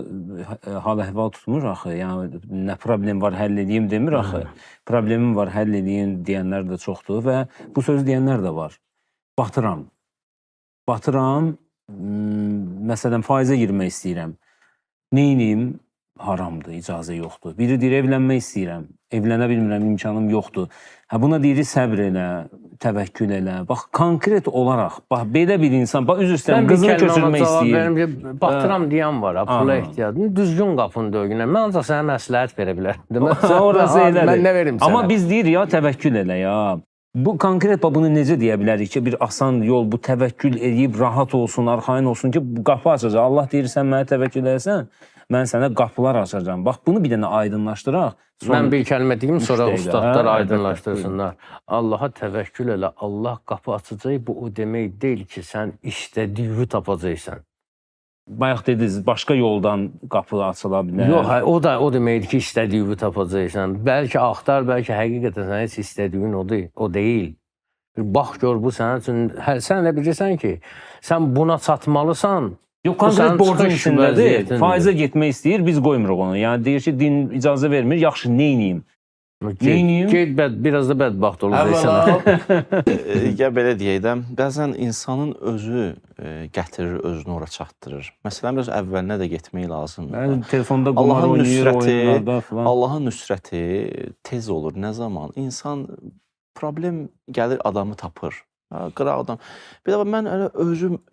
hal-əhval tutmur axı. Yəni nə problem var, həll edeyim demir axı. Problemim var, həll edeyim deyənlər də çoxdur və bu söz deyənlər də var. Batıram. Batıram. Məsələn, faizə girmək istəyirəm. Neyniyim? Haramdır, icazə yoxdur. Biri deyir, evlənmək istəyirəm. Evlənə bilmirəm, imkanım yoxdur. Hə, buna deyir, səbr elə, təvəkkül elə. Bax, konkret olaraq, bax, belə bir insan, bax, üzr istəyirəm, qızını köçürmək istəyir. Batıram deyən var, pula Aha. ehtiyacım. Düzgün qapını döyünə. Mən ancaq sənə məsləhət verə bilərəm. Orası elədir. Mən nə verim sənə? Amma biz deyir ya, təvəkkül elə ya. Bu konkret bunu necə deyə bilərik ki, bir asan yol, bu təvəkkül edib rahat olsun, arxayın olsun ki, bu qapı açacaq. Allah deyir, sən mənə təvəkkül edəsən, mən sənə qapılar açacağam. Bax, bunu bir dənə aydınlaşdıraq. Mən bir kəlmə deyim, sonra üç dəqiqə. ustadlar Hə, aydınlaşdırsınlar. Allaha təvəkkül elə, Allah qapı açacaq. Bu o demək deyil ki, sən istədiyi tapacaqsan. Bayaq dediniz, başqa yoldan qapı açıla bilər. Yox, o deməkdir ki, istədiyi tapacaqsan. Bəlkə axtar, bəlkə həqiqətən sən heç istədiyin o deyil. Bir bax gör bu sənin üçün, sən də bilirsən ki, sən buna çatmalısan. Yox, konkret sənin borcun çıxış içindədir. vəziyyətindir. Faizə getmək istəyir, biz qoymuruq onu. Yəni deyir ki, din icazə vermir. Yaxşı, neyniyim? Neyniyim? Get, biraz da bədbaxt olacaqsan. Ya belə deyək də, bəzən insanın özü gətirir, özünü ora çatdırır. Məsələn, biraz əvvəlinə də getmək lazımdır. Mən telefonda qumar Allahın oynayır, nüsrəti, oyunlarda falan. Allahın nüsrəti tez olur. Nə zaman? İnsan problem gəlir, adamı tapır. Qıraq adam. Bir də mən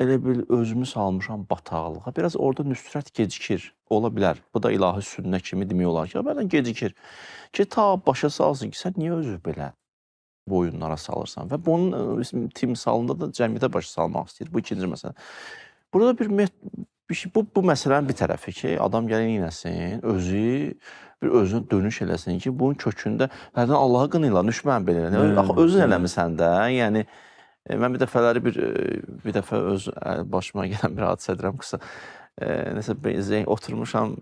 elə bil özümü salmışam bataqlığa. Biraz orada nüsrət gecikir. Ola bilər. Bu da ilahi sünnə kimi demək olar ki, bəzən gecikir. Ki ta başa salsın ki, sən niyə özü belə bu oyunlara salırsan? Və bunun timsalında da cəmiyyətə başa salmaq istəyir. Bu ikinci məsələ. Burada bir şey, bu məsələnin bir tərəfi ki, adam gəlin inəsin, özünə dönüş eləsin ki, bunun kökündə hərdən Allah'a qınıyla, düşmən belə. Axı özün eləmirsən də. Yəni mən bir dəfələri bir dəfə öz başıma gələn bir hadisə edirəm qısa. Nəsə oturmuşam,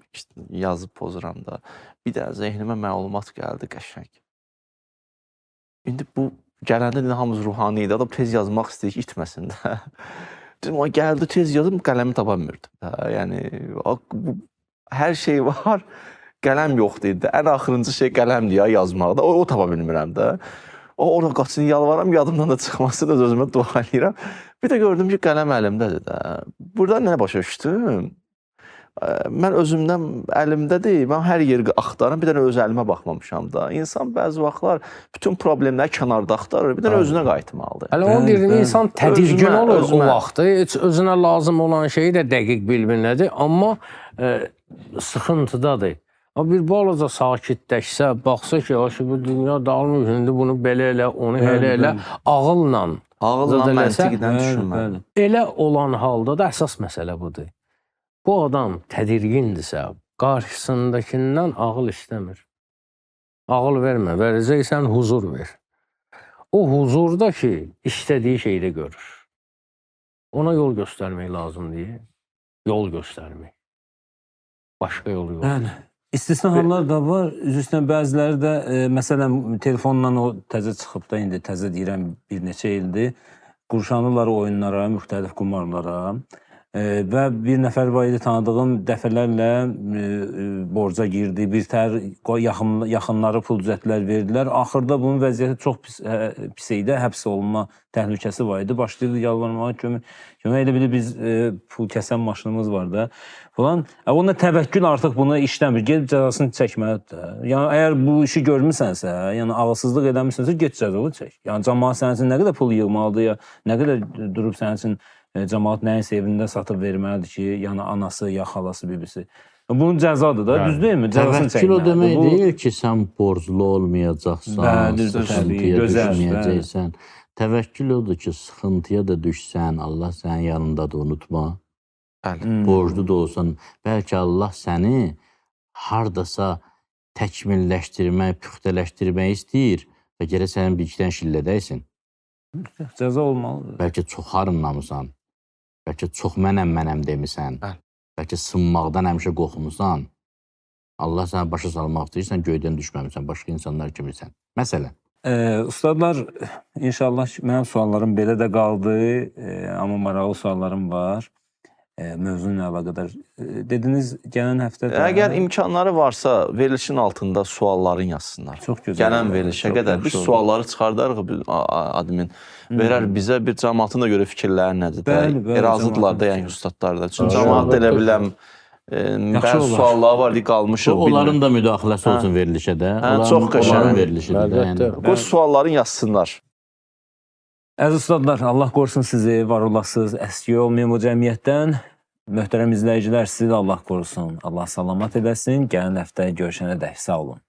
yazıb pozuram da. Bir də zehnimə məlumat gəldi qəşəng. İndi bu gələndə hamımız ruhani idi. Adam tez yazmaq istəyir ki, itməsin də. Dedim, o gəldi, tez yazım, qələmi tapa bilmirdim. Yəni hər şey var, qələm yoxdur idi. Ən axırıncı şey qələmdir ya yazmaqda. O tapa bilmirəm də. Orada qaçını yalvaram, yadımdan da çıxması da özümə dua edirəm. Bir də gördüm ki, qələm əlimdədir də. Burada nə başa düşdüm? Mən özümdən əlimdədir, mən hər yeri axtarım, bir dənə öz əlimə baxmamışam da. İnsan bəzi vaxtlar bütün problemləri kənarda axtarır, bir dənə özünə qayıtmalıdır. Hələ onu deyirdim, insan tədirgin olur o vaxtı, heç özünə lazım olan şeyi də dəqiq bilmir nədir, amma sıxıntıdadır. Amma bir balaca sakitləşsə, baxsa ki, bu dünya dağılmır, indi bunu belə elə, onu elə elə, ağılla məntiqdən düşünmə. Elə olan halda da əsas məsələ budur. Bu adam tədirgindirsə, qarşısındakindən ağıl istəmir. Ağıl vermə, verəcəksən huzur ver. O huzurda ki, istədiyi şeyi də görür. Ona yol göstərmək lazımdır. Yol göstərmək. Başqa yolu yox. Yəni, istisna hallar da var. Üzüstdən bəziləri də, məsələn, telefonla o təzə çıxıb da, indi təzə deyirəm, bir neçə ildir, qurşanırlar oyunlara, müxtəlif qumarlara. Və bir nəfər var idi tanıdığım, dəfələrlə borca girdi, bir tər yaxınları pul düzəltdilər, verdilər. Axırda bunun vəziyyəti çox pis idi, həbs olunma təhlükəsi var idi. Başlayırdı yalvarmağa, kömək elə bilir, biz pul kəsən maşınımız var da falan. Onunla təvəkkül artıq buna işləmir, gedib cəzasını çəkməlidir. Yəni, əgər bu işi görmürsənsə, yəni ağılsızlıq edəmirsənsə, get cəzanı çək. Yəni, cəmaat sənin üçün nə qədər pul yığmalıdır, ya nə qədər durub sənin üçün cəmaat nəyinsə evində satıb verməlidir ki, yəni anası, ya xalası, bibisi. Bunun cəzadır da, düz deyilmi? Cəzasını Təvəkkül o demək çəkməlidir. deyil ki, sən borclu olmayacaqsan, Bəli, sıxıntıya gözəl, düşməyəcəksən. Təvəkkül odur ki, sıxıntıya da düşsən, Allah sənin yanındadır, unutma. Bəli. Borclu da olsan, bəlkə Allah səni hardasa təkmilləşdirmək, püxtələşdirmək istəyir və gərək sənin bir iki dənə şillədəysin. Cəza olmalıdır. Bəlkə çox harınlamısan, bəlkə çox mənəm demisən, Bəli. bəlkə sınmaqdan həmişə qorxmusan. Allah sənə başa salmaq istəyirsən, göydən düşməmisən, başqa insanlar kimisən. Məsələn. Ustadlar, inşallah mənim suallarım belə də qaldı, amma maraqlı suallarım var. Mövzu ilə əlaqədar. Dediniz, gələn həftə də... Əgər imkanları varsa, verilişin altında sualların yazsınlar. Çox gözəl. Gələn verilişə qədər biz sualları çıxardarıq, admin verər bizə bir cəmaatın da görə fikirləri nədir? Bəli, razıdırlar da, yəni ustadlar da. Çünki cəmaat da elə biləm, bəzi suallar var, qalmışıq. Onların da müdaxiləsi olsun verilişə də. Çox qəşəng. Verilişidir. Qoy sualların yazsınlar. Əziz ustadlar, Allah qorusun sizi, var olasınız, əski olmayın bu cəmiyyətdən. Möhtərəm izləyicilər, sizi də Allah qorusun, Allah salamat edəsin. Gələn həftə görüşənə dək, sağ olun.